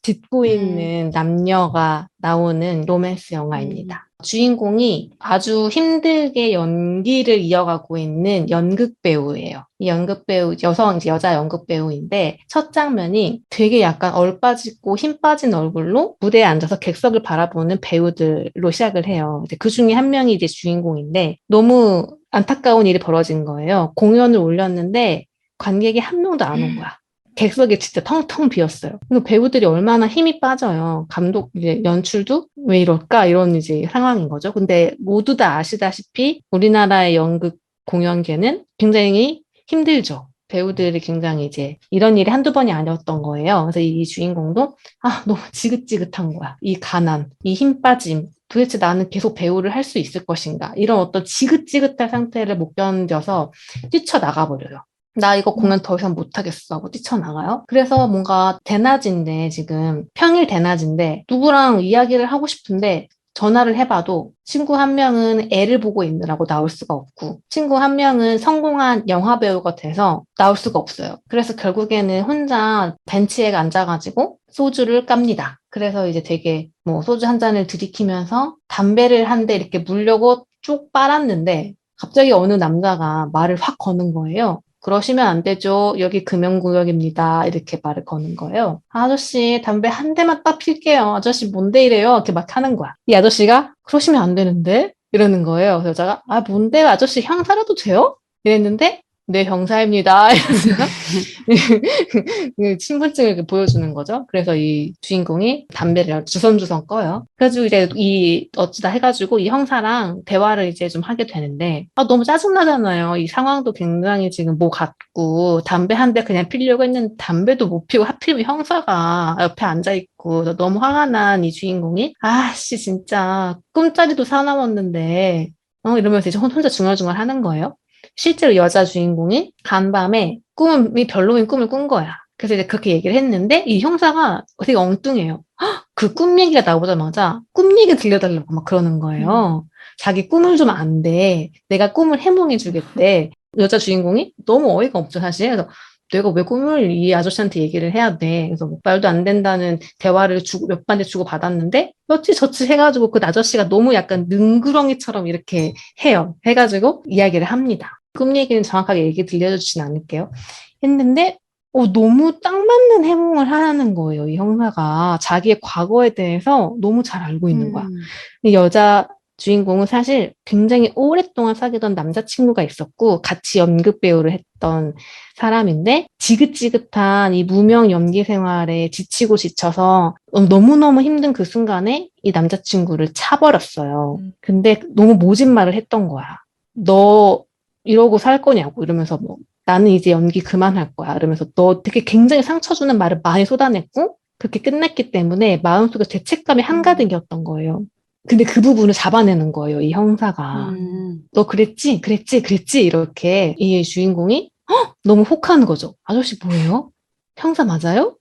딛고 있는 남녀가 나오는 로맨스 영화입니다. 주인공이 아주 힘들게 연기를 이어가고 있는 연극 배우예요. 이 연극 배우, 여자 연극 배우인데 첫 장면이 되게 약간 얼빠지고 힘 빠진 얼굴로 무대에 앉아서 객석을 바라보는 배우들로 시작을 해요. 그 중에 한 명이 이제 주인공인데 너무 안타까운 일이 벌어진 거예요. 공연을 올렸는데 관객이 한 명도 안 온 거야. 객석이 진짜 텅텅 비었어요. 그래서 배우들이 얼마나 힘이 빠져요. 감독, 이제 연출도 왜 이럴까? 이런 이제 상황인 거죠. 근데 모두 다 아시다시피 우리나라의 연극 공연계는 굉장히 힘들죠. 배우들이 굉장히 이제 이런 일이 한두 번이 아니었던 거예요. 그래서 이 주인공도 너무 지긋지긋한 거야. 이 가난, 이 힘 빠짐. 도대체 나는 계속 배우를 할 수 있을 것인가? 이런 어떤 지긋지긋한 상태를 못 견뎌서 뛰쳐나가 버려요. 나 이거 공연 더 이상 못하겠어 하고 뛰쳐나가요. 그래서 뭔가 대낮인데 지금 평일 대낮인데 누구랑 이야기를 하고 싶은데 전화를 해봐도 친구 한 명은 애를 보고 있느라고 나올 수가 없고 친구 한 명은 성공한 영화 배우가 돼서 나올 수가 없어요. 그래서 결국에는 혼자 벤치에 앉아가지고 소주를 깝니다. 그래서 이제 되게 뭐 소주 한 잔을 들이키면서 담배를 한 대 이렇게 물려고 쭉 빨았는데 갑자기 어느 남자가 말을 확 거는 거예요. 그러시면 안 되죠. 여기 금연구역입니다. 이렇게 말을 거는 거예요. 아저씨, 담배 한 대만 딱 필게요. 아저씨, 뭔데 이래요? 이렇게 막 하는 거야. 이 아저씨가, 그러시면 안 되는데? 이러는 거예요. 그래서 여자가, 뭔데? 아저씨 형사라도 돼요? 이랬는데, 네, 형사입니다. 이러면서 신분증을 이렇게 보여주는 거죠. 그래서 이 주인공이 담배를 주섬주섬 꺼요. 그래가지고 이제 어찌다 해가지고 이 형사랑 대화를 이제 좀 하게 되는데, 너무 짜증나잖아요. 이 상황도 굉장히 지금 뭐 같고, 담배 한 대 그냥 피려고 했는데 담배도 못 피고 하필이면 형사가 옆에 앉아있고, 너무 화가 난 이 주인공이, 진짜 꿈자리도 사나웠는데, 이러면서 이제 혼자 중얼중얼 하는 거예요. 실제로 여자 주인공이 간밤에 꿈이 별로인 꿈을 꾼 거야. 그래서 이제 그렇게 얘기를 했는데 이 형사가 되게 엉뚱해요. 그 꿈 얘기가 나오자마자 꿈 얘기 들려달라고 막 그러는 거예요. 자기 꿈을 좀 안대. 내가 꿈을 해몽해 주겠대. 여자 주인공이 너무 어이가 없죠, 사실. 그래서 내가 왜 꿈을 이 아저씨한테 얘기를 해야 돼. 그래서 말도 안 된다는 대화를 몇 번째 주고 받았는데 어찌저찌 해가지고 그 아저씨가 너무 약간 능구렁이처럼 이렇게 해요. 해가지고 이야기를 합니다. 꿈 얘기는 정확하게 얘기 들려주진 않을게요. 했는데 너무 딱 맞는 해몽을 하는 거예요. 이 형사가 자기의 과거에 대해서 너무 잘 알고 있는 거야. 이 여자 주인공은 사실 굉장히 오랫동안 사귀던 남자친구가 있었고 같이 연극 배우를 했던 사람인데 지긋지긋한 이 무명 연기 생활에 지치고 지쳐서 너무너무 힘든 그 순간에 이 남자친구를 차버렸어요. 근데 너무 모진 말을 했던 거야. 너 이러고 살 거냐고 이러면서 뭐 나는 이제 연기 그만할 거야. 이러면서 너 되게 굉장히 상처 주는 말을 많이 쏟아냈고 그렇게 끝냈기 때문에 마음속에 죄책감이 한가득이었던 거예요. 근데 그 부분을 잡아내는 거예요, 이 형사가. 너 그랬지? 그랬지? 그랬지? 이렇게 이 주인공이 너무 혹하는 거죠. 아저씨 뭐예요? 형사 맞아요?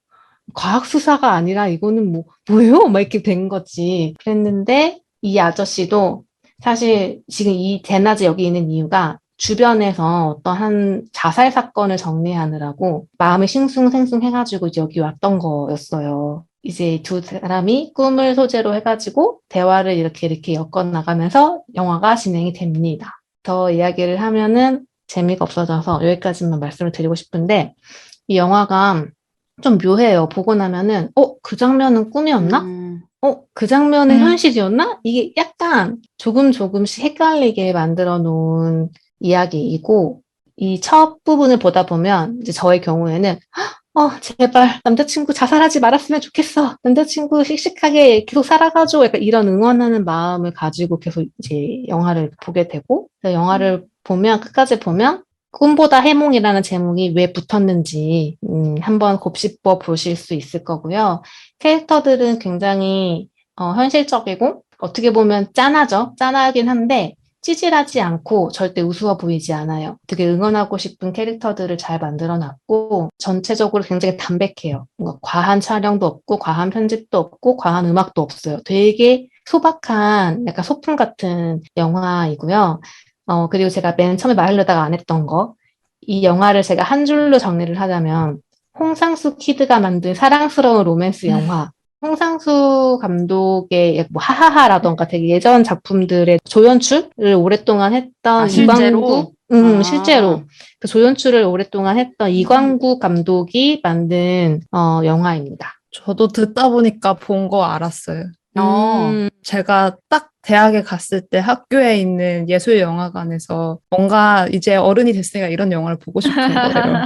과학수사가 아니라 이거는 뭐예요? 막 이렇게 된 거지. 그랬는데 이 아저씨도 사실 지금 이 대낮에 여기 있는 이유가 주변에서 어떠한 자살 사건을 정리하느라고 마음이 싱숭생숭해가지고 이제 여기 왔던 거였어요. 이제 두 사람이 꿈을 소재로 해가지고 대화를 이렇게 엮어나가면서 영화가 진행이 됩니다. 더 이야기를 하면은 재미가 없어져서 여기까지만 말씀을 드리고 싶은데 이 영화가 좀 묘해요. 보고 나면은 그 장면은 꿈이었나? 그 장면은 현실이었나? 이게 약간 조금씩 헷갈리게 만들어 놓은 이야기이고 이 첫 부분을 보다 보면 이제 저의 경우에는 제발 남자친구 자살하지 말았으면 좋겠어. 남자친구 씩씩하게 계속 살아가줘. 약간 이런 응원하는 마음을 가지고 계속 이제 영화를 보게 되고 영화를 보면 끝까지 보면 꿈보다 해몽이라는 제목이 왜 붙었는지 한번 곱씹어 보실 수 있을 거고요. 캐릭터들은 굉장히 현실적이고 어떻게 보면 짠하죠. 짠하긴 한데 찌질하지 않고 절대 우스워 보이지 않아요. 되게 응원하고 싶은 캐릭터들을 잘 만들어놨고 전체적으로 굉장히 담백해요. 뭔가 과한 촬영도 없고 과한 편집도 없고 과한 음악도 없어요. 되게 소박한 약간 소품 같은 영화이고요. 그리고 제가 맨 처음에 말하려다가 안 했던 거. 이 영화를 제가 한 줄로 정리를 하자면 홍상수 키드가 만든 사랑스러운 로맨스 영화. 홍상수 감독의 뭐 하하하라던가 되게 예전 작품들의 조연출을 오랫동안 했던 실제로? 이광국, 실제로 그 조연출을 오랫동안 했던 이광국 감독이 만든 영화입니다. 저도 듣다 보니까 본 거 알았어요. 제가 딱 대학에 갔을 때 학교에 있는 예술영화관에서 뭔가 이제 어른이 됐으니까 이런 영화를 보고 싶은 거예요.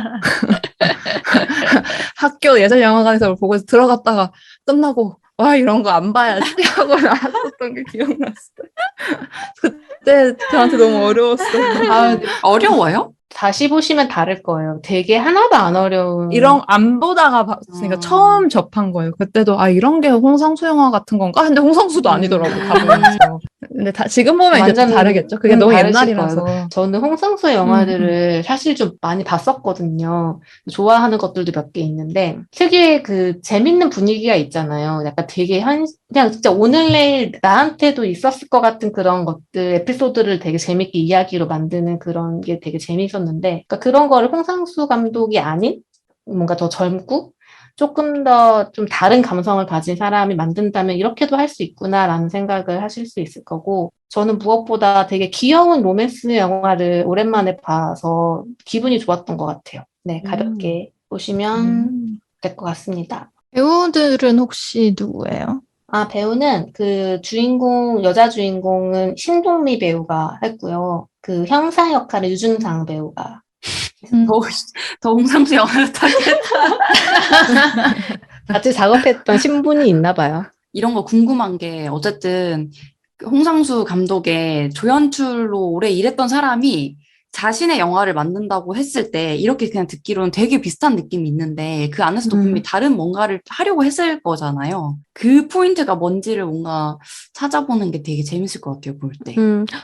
학교 예술영화관에서 보고 들어갔다가 끝나고 와 이런 거 안 봐야지 하고 나왔었던 게 기억났어요. 그때 저한테 너무 어려웠어요. 어려워요? 다시 보시면 다를 거예요. 되게 하나도 안 어려운. 이런 안 보다가 봤으니까 처음 접한 거예요. 그때도 이런 게 홍상수 영화 같은 건가? 근데 홍상수도 아니더라고 다 보면서. 근데 지금 보면 이제 좀 다르겠죠. 그게 너무 다르실 옛날이라서. 거예요. 저는 홍상수 영화들을 사실 좀 많이 봤었거든요. 좋아하는 것들도 몇 개 있는데 특유의 그 재밌는 분위기가 있잖아요. 약간 되게 그냥 진짜 오늘 내일 나한테도 있었을 것 같은 그런 것들, 에피소드를 되게 재밌게 이야기로 만드는 그런 게 되게 재밌었는데 그러니까 그런 거를 홍상수 감독이 아닌 뭔가 더 젊고 조금 더 좀 다른 감성을 가진 사람이 만든다면 이렇게도 할 수 있구나라는 생각을 하실 수 있을 거고 저는 무엇보다 되게 귀여운 로맨스 영화를 오랜만에 봐서 기분이 좋았던 것 같아요. 네, 가볍게 보시면 될 것 같습니다. 배우들은 혹시 누구예요? 배우는 그 여자 주인공은 신동미 배우가 했고요. 그 형사 역할을 유준상 배우가 더 홍상수 영화 같겠다. 같이 작업했던 신분이 있나 봐요. 이런 거 궁금한 게 어쨌든 홍상수 감독의 조연출로 오래 일했던 사람이 자신의 영화를 만든다고 했을 때 이렇게 그냥 듣기로는 되게 비슷한 느낌이 있는데 그 안에서도 분명히 다른 뭔가를 하려고 했을 거잖아요. 그 포인트가 뭔지를 뭔가 찾아보는 게 되게 재밌을 것 같아요, 볼 때.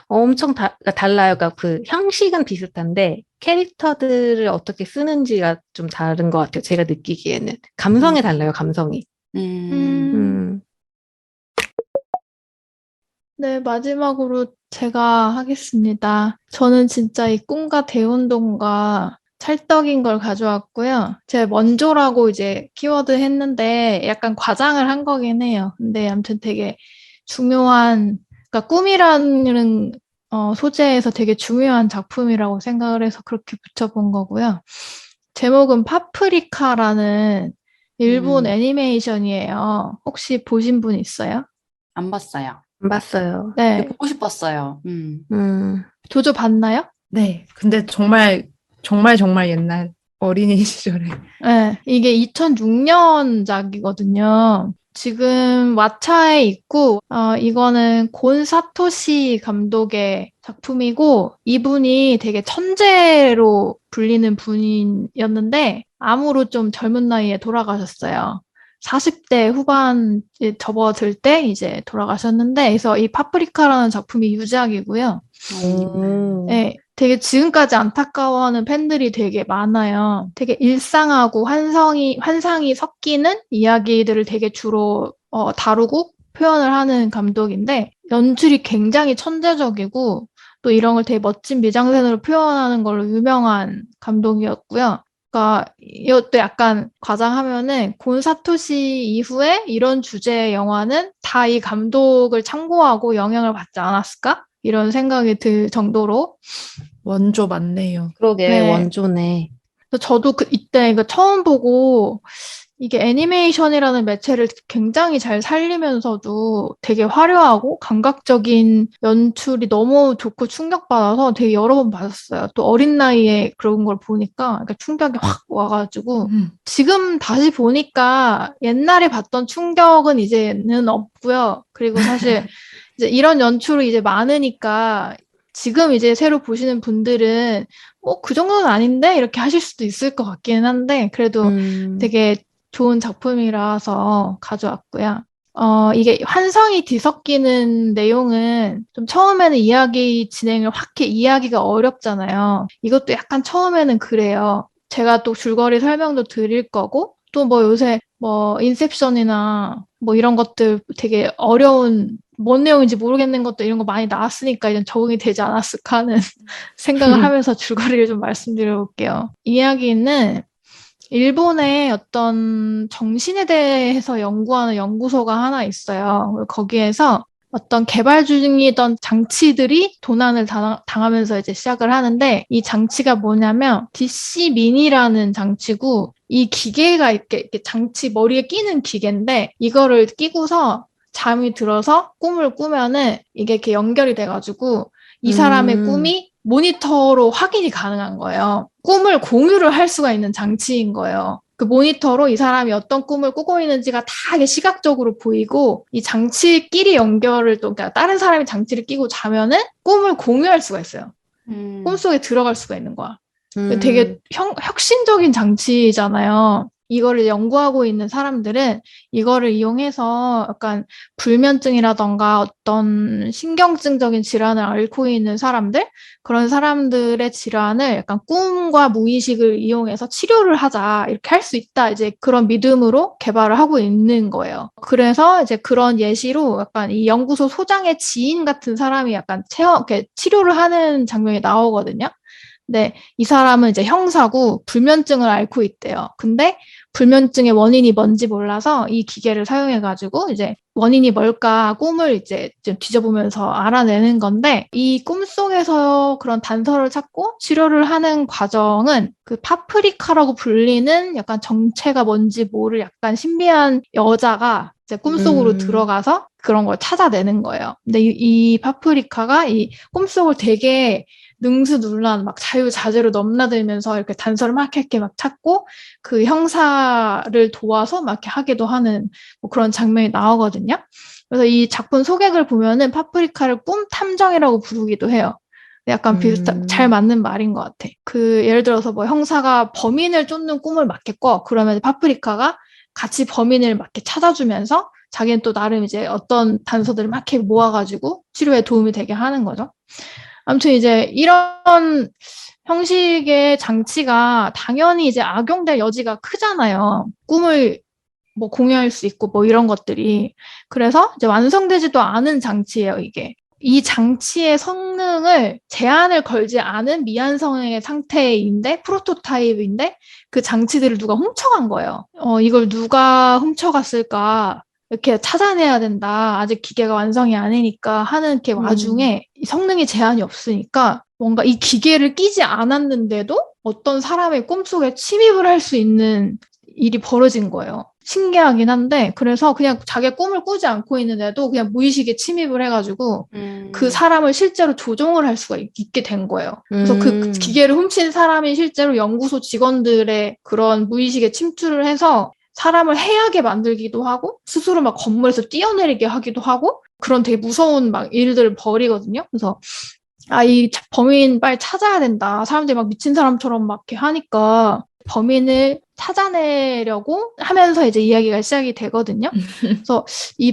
엄청 달라요. 그러니까 그 형식은 비슷한데 캐릭터들을 어떻게 쓰는지가 좀 다른 것 같아요. 제가 느끼기에는. 감성이 달라요, 감성이. 네, 마지막으로 제가 하겠습니다. 저는 진짜 이 꿈과 대운동과 찰떡인 걸 가져왔고요. 제가 원조라고 이제 키워드 했는데 약간 과장을 한 거긴 해요. 근데 아무튼 되게 중요한, 그러니까 꿈이라는 소재에서 되게 중요한 작품이라고 생각을 해서 그렇게 붙여본 거고요. 제목은 파프리카라는 일본 애니메이션이에요. 혹시 보신 분 있어요? 안 봤어요. 안 봤어요. 네. 보고 싶었어요. 조조 봤나요? 네. 근데 정말 정말 옛날 어린이 시절에 네, 이게 2006년작이거든요. 지금 왓챠에 있고, 이거는 곤 사토시 감독의 작품이고, 이분이 되게 천재로 불리는 분이었는데, 암으로 좀 젊은 나이에 돌아가셨어요. 40대 후반에 접어들 때 이제 돌아가셨는데, 그래서 이 파프리카라는 작품이 유작이고요. 네, 되게 지금까지 안타까워하는 팬들이 되게 많아요. 되게 일상하고 환상이 섞이는 이야기들을 되게 주로 다루고 표현을 하는 감독인데 연출이 굉장히 천재적이고 또 이런 걸 되게 멋진 미장센으로 표현하는 걸로 유명한 감독이었고요. 그러니까 이것도 약간 과장하면은 곤 사토시 이후에 이런 주제의 영화는 다 이 감독을 참고하고 영향을 받지 않았을까? 이런 생각이 들 정도로. 원조 맞네요. 그러게, 네. 원조네. 그래서 저도 이때 이거 처음 보고 이게 애니메이션이라는 매체를 굉장히 잘 살리면서도 되게 화려하고 감각적인 연출이 너무 좋고 충격받아서 되게 여러 번 봤었어요. 또 어린 나이에 그런 걸 보니까 그러니까 충격이 확 와가지고 지금 다시 보니까 옛날에 봤던 충격은 이제는 없고요. 그리고 사실 이제 이런 연출이 이제 많으니까 지금 이제 새로 보시는 분들은 그 정도는 아닌데? 이렇게 하실 수도 있을 것 같기는 한데 그래도 되게 좋은 작품이라서 가져왔고요. 이게 환상이 뒤섞이는 내용은 좀 처음에는 이야기 진행을 확 이야기가 어렵잖아요. 이것도 약간 처음에는 그래요. 제가 또 줄거리 설명도 드릴 거고 또 뭐 요새 뭐 인셉션이나 뭐 이런 것들 되게 어려운 뭔 내용인지 모르겠는 것도 이런 거 많이 나왔으니까 이제 적응이 되지 않았을까 하는 생각을 하면서 줄거리를 좀 말씀드려 볼게요. 이야기는 일본의 어떤 정신에 대해서 연구하는 연구소가 하나 있어요. 거기에서 어떤 개발 중이던 장치들이 도난을 당하면서 이제 시작을 하는데 이 장치가 뭐냐면 DC 미니라는 장치고 이 기계가 이렇게 장치 머리에 끼는 기계인데 이거를 끼고서 잠이 들어서 꿈을 꾸면은 이게 이렇게 연결이 돼가지고 이 사람의 꿈이 모니터로 확인이 가능한 거예요. 꿈을 공유를 할 수가 있는 장치인 거예요. 그 모니터로 이 사람이 어떤 꿈을 꾸고 있는지가 다 이게 시각적으로 보이고 이 장치끼리 연결을 또 그러니까 다른 사람이 장치를 끼고 자면은 꿈을 공유할 수가 있어요. 꿈속에 들어갈 수가 있는 거야. 되게 혁신적인 장치잖아요. 이거를 연구하고 있는 사람들은 이거를 이용해서 약간 불면증이라던가 어떤 신경증적인 질환을 앓고 있는 사람들, 그런 사람들의 질환을 약간 꿈과 무의식을 이용해서 치료를 하자, 이렇게 할 수 있다, 이제 그런 믿음으로 개발을 하고 있는 거예요. 그래서 이제 그런 예시로 약간 이 연구소 소장의 지인 같은 사람이 약간 이렇게 치료를 하는 장면이 나오거든요. 네, 이 사람은 이제 형사고 불면증을 앓고 있대요. 근데 불면증의 원인이 뭔지 몰라서 이 기계를 사용해가지고 이제 원인이 뭘까 꿈을 이제 좀 뒤져보면서 알아내는 건데 이 꿈속에서 그런 단서를 찾고 치료를 하는 과정은 그 파프리카라고 불리는 약간 정체가 뭔지 모를 약간 신비한 여자가 이제 꿈속으로 들어가서 그런 걸 찾아내는 거예요. 근데 이 파프리카가 이 꿈속을 되게 능수능란 막 자유자재로 넘나들면서 이렇게 단서를 막 이렇게 막 찾고 그 형사를 도와서 막 이렇게 하기도 하는 뭐 그런 장면이 나오거든요. 그래서 이 작품 소개를 보면은 파프리카를 꿈 탐정이라고 부르기도 해요. 약간 잘 맞는 말인 것 같아. 그 예를 들어서 뭐 형사가 범인을 쫓는 꿈을 맡게 꿔. 그러면 파프리카가 같이 범인을 막 이렇게 찾아주면서 자기는 또 나름 이제 어떤 단서들을 막 이렇게 모아가지고 치료에 도움이 되게 하는 거죠. 아무튼 이제 이런 형식의 장치가 당연히 이제 악용될 여지가 크잖아요. 꿈을 뭐 공유할 수 있고 뭐 이런 것들이. 그래서 이제 완성되지도 않은 장치예요, 이게. 이 장치의 성능을 제한을 걸지 않은 미완성의 상태인데 프로토타입인데 그 장치들을 누가 훔쳐간 거예요. 이걸 누가 훔쳐갔을까? 이렇게 찾아내야 된다. 아직 기계가 완성이 아니니까 하는 이렇게 와중에 이 성능이 제한이 없으니까 뭔가 이 기계를 끼지 않았는데도 어떤 사람의 꿈속에 침입을 할 수 있는 일이 벌어진 거예요. 신기하긴 한데 그래서 그냥 자기가 꿈을 꾸지 않고 있는데도 그냥 무의식에 침입을 해가지고 그 사람을 실제로 조종을 할 수가 있게 된 거예요. 그래서 그 기계를 훔친 사람이 실제로 연구소 직원들의 그런 무의식에 침투를 해서 사람을 해하게 만들기도 하고 스스로 막 건물에서 뛰어내리게 하기도 하고 그런 되게 무서운 막 일들을 벌이거든요. 그래서 이 범인 빨리 찾아야 된다. 사람들이 막 미친 사람처럼 막 이렇게 하니까 범인을 찾아내려고 하면서 이제 이야기가 시작이 되거든요. 그래서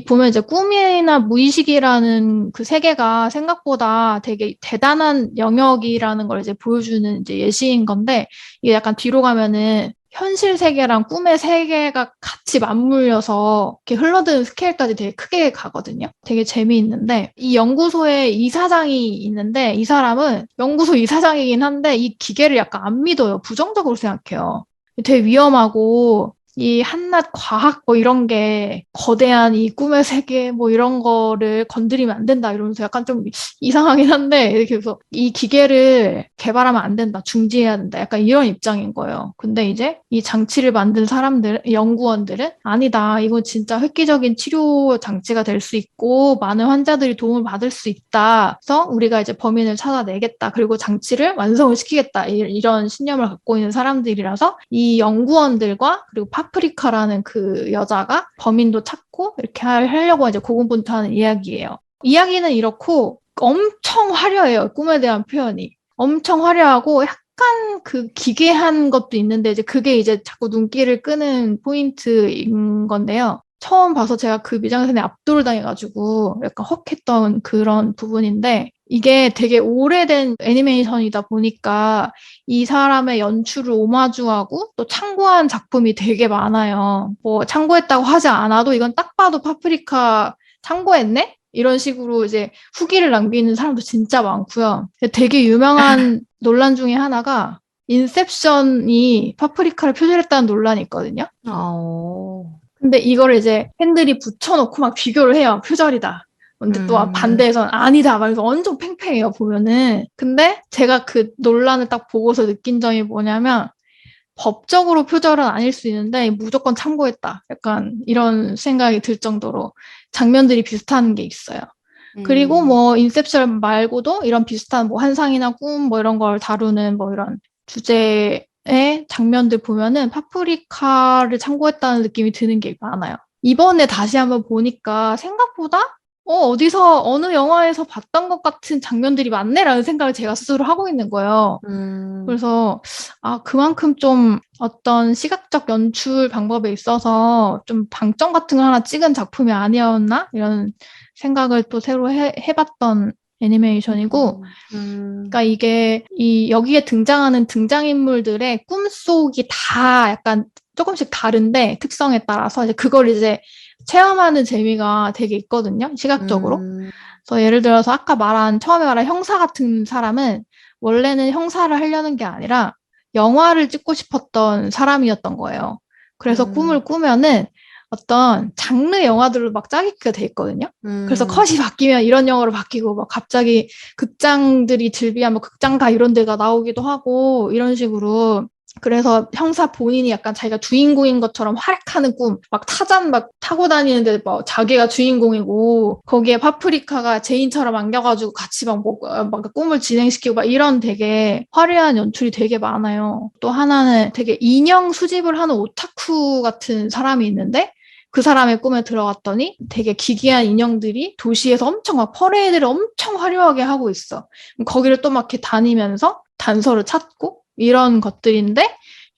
보면 이제 꿈이나 무의식이라는 그 세계가 생각보다 되게 대단한 영역이라는 걸 이제 보여주는 이제 예시인 건데 이게 약간 뒤로 가면은 현실 세계랑 꿈의 세계가 같이 맞물려서 이렇게 흘러드는 스케일까지 되게 크게 가거든요. 되게 재미있는데 이 연구소에 이사장이 있는데 이 사람은 연구소 이사장이긴 한데 이 기계를 약간 안 믿어요. 부정적으로 생각해요. 되게 위험하고 이 한낱 과학 뭐 이런 게 거대한 이 꿈의 세계 뭐 이런 거를 건드리면 안 된다 이러면서 약간 좀 이상하긴 한데 이렇게 해서 이 기계를 개발하면 안 된다, 중지해야 된다 약간 이런 입장인 거예요. 근데 이제 이 장치를 만든 사람들, 연구원들은 아니다, 이건 진짜 획기적인 치료 장치가 될 수 있고 많은 환자들이 도움을 받을 수 있다. 그래서 우리가 이제 범인을 찾아내겠다. 그리고 장치를 완성을 시키겠다. 이런 신념을 갖고 있는 사람들이라서 이 연구원들과 그리고 파프리카라는 그 여자가 범인도 찾고 이렇게 하려고 이제 고군분투하는 이야기예요. 이야기는 이렇고 엄청 화려해요. 꿈에 대한 표현이. 엄청 화려하고 약간 그 기괴한 것도 있는데 이제 그게 이제 자꾸 눈길을 끄는 포인트인 건데요. 처음 봐서 제가 그 미장센에 압도를 당해가지고 약간 헉했던 그런 부분인데 이게 되게 오래된 애니메이션이다 보니까 이 사람의 연출을 오마주하고 또 참고한 작품이 되게 많아요. 뭐 참고했다고 하지 않아도 이건 딱 봐도 파프리카 참고했네? 이런 식으로 이제 후기를 남기는 사람도 진짜 많고요. 되게 유명한 논란 중에 하나가 인셉션이 파프리카를 표절했다는 논란이 있거든요. 근데 이거를 이제 팬들이 붙여놓고 막 비교를 해요. 표절이다. 근데 또 반대에서는 아니다. 그래서 완전 팽팽해요, 보면은. 근데 제가 그 논란을 딱 보고서 느낀 점이 뭐냐면 법적으로 표절은 아닐 수 있는데 무조건 참고했다. 약간 이런 생각이 들 정도로 장면들이 비슷한 게 있어요. 그리고 뭐 인셉션 말고도 이런 비슷한 뭐 환상이나 꿈 뭐 이런 걸 다루는 뭐 이런 주제의 장면들 보면은 파프리카를 참고했다는 느낌이 드는 게 많아요. 이번에 다시 한번 보니까 생각보다 어디서 어느 영화에서 봤던 것 같은 장면들이 많네라는 생각을 제가 스스로 하고 있는 거예요. 그래서 그만큼 좀 어떤 시각적 연출 방법에 있어서 좀 방점 같은 걸 하나 찍은 작품이 아니었나? 이런 생각을 또 새로 해봤던 애니메이션이고, 그러니까 이게 여기에 등장하는 등장인물들의 꿈속이 다 약간 조금씩 다른데 특성에 따라서 이제 그걸 이제 체험하는 재미가 되게 있거든요, 시각적으로. 그래서 예를 들어서 아까 처음에 말한 형사 같은 사람은 원래는 형사를 하려는 게 아니라 영화를 찍고 싶었던 사람이었던 거예요. 그래서 꿈을 꾸면은 어떤 장르 영화들로 막 짜깁기가 돼 있거든요. 그래서 컷이 바뀌면 이런 영화로 바뀌고 막 갑자기 극장들이 즐비한 뭐 극장가 이런 데가 나오기도 하고 이런 식으로. 그래서 형사 본인이 약간 자기가 주인공인 것처럼 활약하는 꿈, 막 타잔 막 타고 다니는데 막 자기가 주인공이고 거기에 파프리카가 제인처럼 안겨가지고 같이 막 꿈을 진행시키고 막 이런 되게 화려한 연출이 되게 많아요. 또 하나는 되게 인형 수집을 하는 오타쿠 같은 사람이 있는데 그 사람의 꿈에 들어갔더니 되게 기괴한 인형들이 도시에서 엄청 막 퍼레이드를 엄청 화려하게 하고 있어. 거기를 또 막 이렇게 다니면서 단서를 찾고 이런 것들인데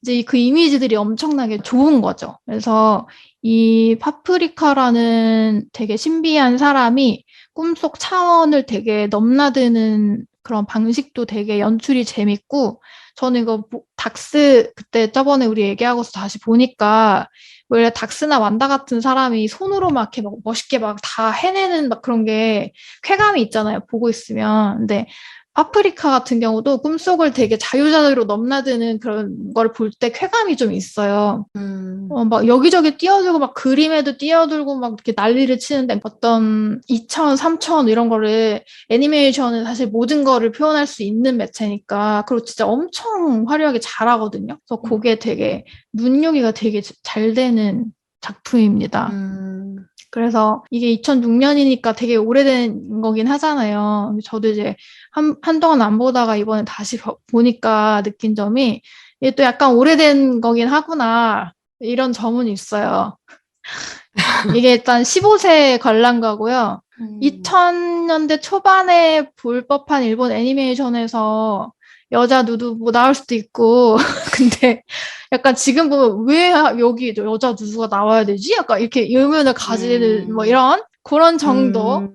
이제 그 이미지들이 엄청나게 좋은 거죠. 그래서 이 파프리카라는 되게 신비한 사람이 꿈속 차원을 되게 넘나드는 그런 방식도 되게 연출이 재밌고 저는 이거 닥스 그때 저번에 우리 얘기하고서 다시 보니까 원래 닥스나 완다 같은 사람이 손으로 막 이렇게 막 멋있게 막 다 해내는 막 그런 게 쾌감이 있잖아요. 보고 있으면. 근데 파프리카 같은 경우도 꿈속을 되게 자유자재로 넘나드는 그런 걸 볼 때 쾌감이 좀 있어요. 막 여기저기 뛰어들고 막 그림에도 뛰어들고 막 이렇게 난리를 치는데 어떤 2천, 3천 이런 거를 애니메이션은 사실 모든 거를 표현할 수 있는 매체니까 그리고 진짜 엄청 화려하게 잘하거든요. 그래서 그게 되게 눈요기가 되게 잘 되는 작품입니다. 그래서 이게 2006년이니까 되게 오래된 거긴 하잖아요. 저도 이제 한동안 안 보다가 이번에 다시 보니까 느낀 점이 이게 또 약간 오래된 거긴 하구나. 이런 점은 있어요. 이게 일단 15세 관람가고요. 2000년대 초반에 볼 법한 일본 애니메이션에서 여자 누드 뭐 나올 수도 있고 근데 약간 지금 보면 왜 여기 여자 누드가 나와야 되지? 약간 이렇게 의문을 가지는 뭐 이런 그런 정도.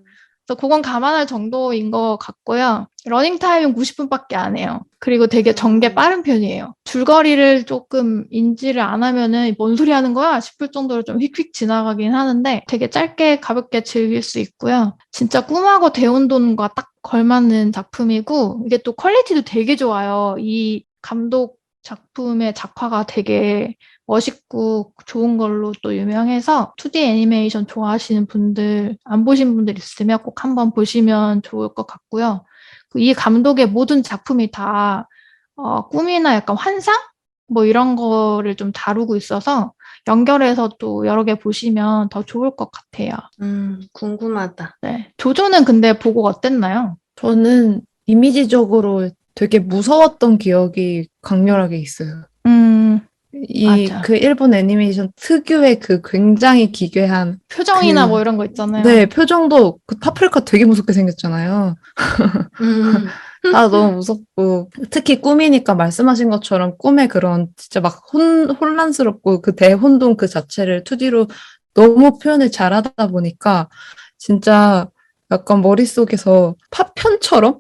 그래서 그건 감안할 정도인 것 같고요. 러닝 타임은 90분밖에 안 해요. 그리고 되게 전개 빠른 편이에요. 줄거리를 조금 인지를 안 하면은 뭔 소리 하는 거야 싶을 정도로 좀 휙휙 지나가긴 하는데 되게 짧게 가볍게 즐길 수 있고요. 진짜 꿈하고 대혼돈과 딱 걸맞는 작품이고 이게 또 퀄리티도 되게 좋아요. 이 감독 작품의 작화가 되게 멋있고 좋은 걸로 또 유명해서 2D 애니메이션 좋아하시는 분들, 안 보신 분들 있으면 꼭 한번 보시면 좋을 것 같고요. 이 감독의 모든 작품이 다 꿈이나 약간 환상? 뭐 이런 거를 좀 다루고 있어서 연결해서 또 여러 개 보시면 더 좋을 것 같아요. 궁금하다. 네. 조조는 근데 보고 어땠나요? 저는 이미지적으로 되게 무서웠던 기억이 강렬하게 있어요. 맞아. 그 일본 애니메이션 특유의 그 굉장히 기괴한 표정이나 그- 뭐 이런 거 있잖아요. 네, 표정도 그 파프리카 되게 무섭게 생겼잖아요. 아, 너무 무섭고 특히 꿈이니까 말씀하신 것처럼 꿈의 그런 진짜 막 혼란스럽고 그 대혼돈 그 자체를 2D로 너무 표현을 잘하다 보니까 진짜 약간 머릿속에서 파편처럼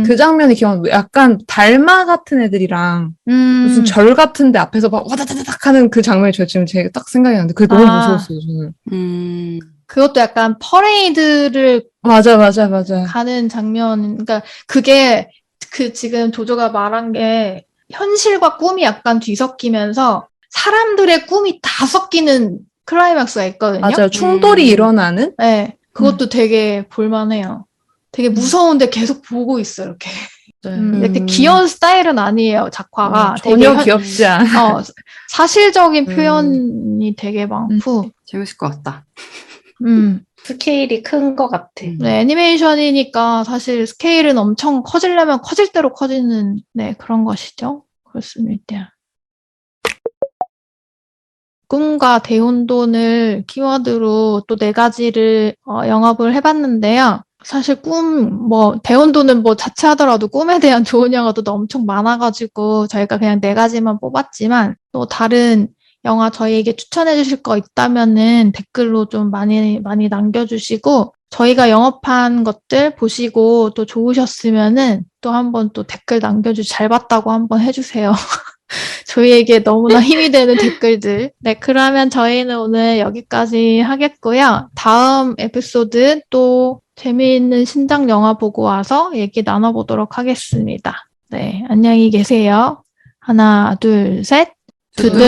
그 장면이 기억 약간 달마 같은 애들이랑 무슨 절 같은데 앞에서 막 와다다닥 하는 그 장면이 저 지금 제가 딱 생각이 나는데 그게 너무 무서웠어요, 저는. 그것도 약간 퍼레이드를 맞아. 가는 장면, 그러니까 그게 그 지금 조조가 말한 게 현실과 꿈이 약간 뒤섞이면서 사람들의 꿈이 다 섞이는 클라이막스가 있거든요. 맞아요. 충돌이 일어나는? 네, 그것도 되게 볼만해요. 되게 무서운데 계속 보고 있어, 이렇게. 이렇게 귀여운 스타일은 아니에요, 작화가. 전혀 되게 귀엽지 않아. 사실적인 표현이 되게 많고. 재밌을 것 같다. 스케일이 큰 것 같아. 네, 애니메이션이니까 사실 스케일은 엄청 커지려면 커질 대로 커지는 네, 그런 것이죠. 그렇습니다. 꿈과 대혼돈을 키워드로 또 4가지를 영업을 해봤는데요. 사실 대혼돈은 뭐 자체하더라도 꿈에 대한 좋은 영화도 엄청 많아가지고 저희가 그냥 4가지만 뽑았지만 또 다른 영화 저희에게 추천해 주실 거 있다면은 댓글로 좀 많이 남겨주시고 저희가 영업한 것들 보시고 또 좋으셨으면은 또 한번 또 댓글 잘 봤다고 한번 해주세요. 저희에게 너무나 힘이 되는 댓글들. 네, 그러면 저희는 오늘 여기까지 하겠고요. 다음 에피소드 또 재미있는 신작 영화 보고 와서 얘기 나눠보도록 하겠습니다. 네, 안녕히 계세요. 하나, 둘, 셋. 두둥.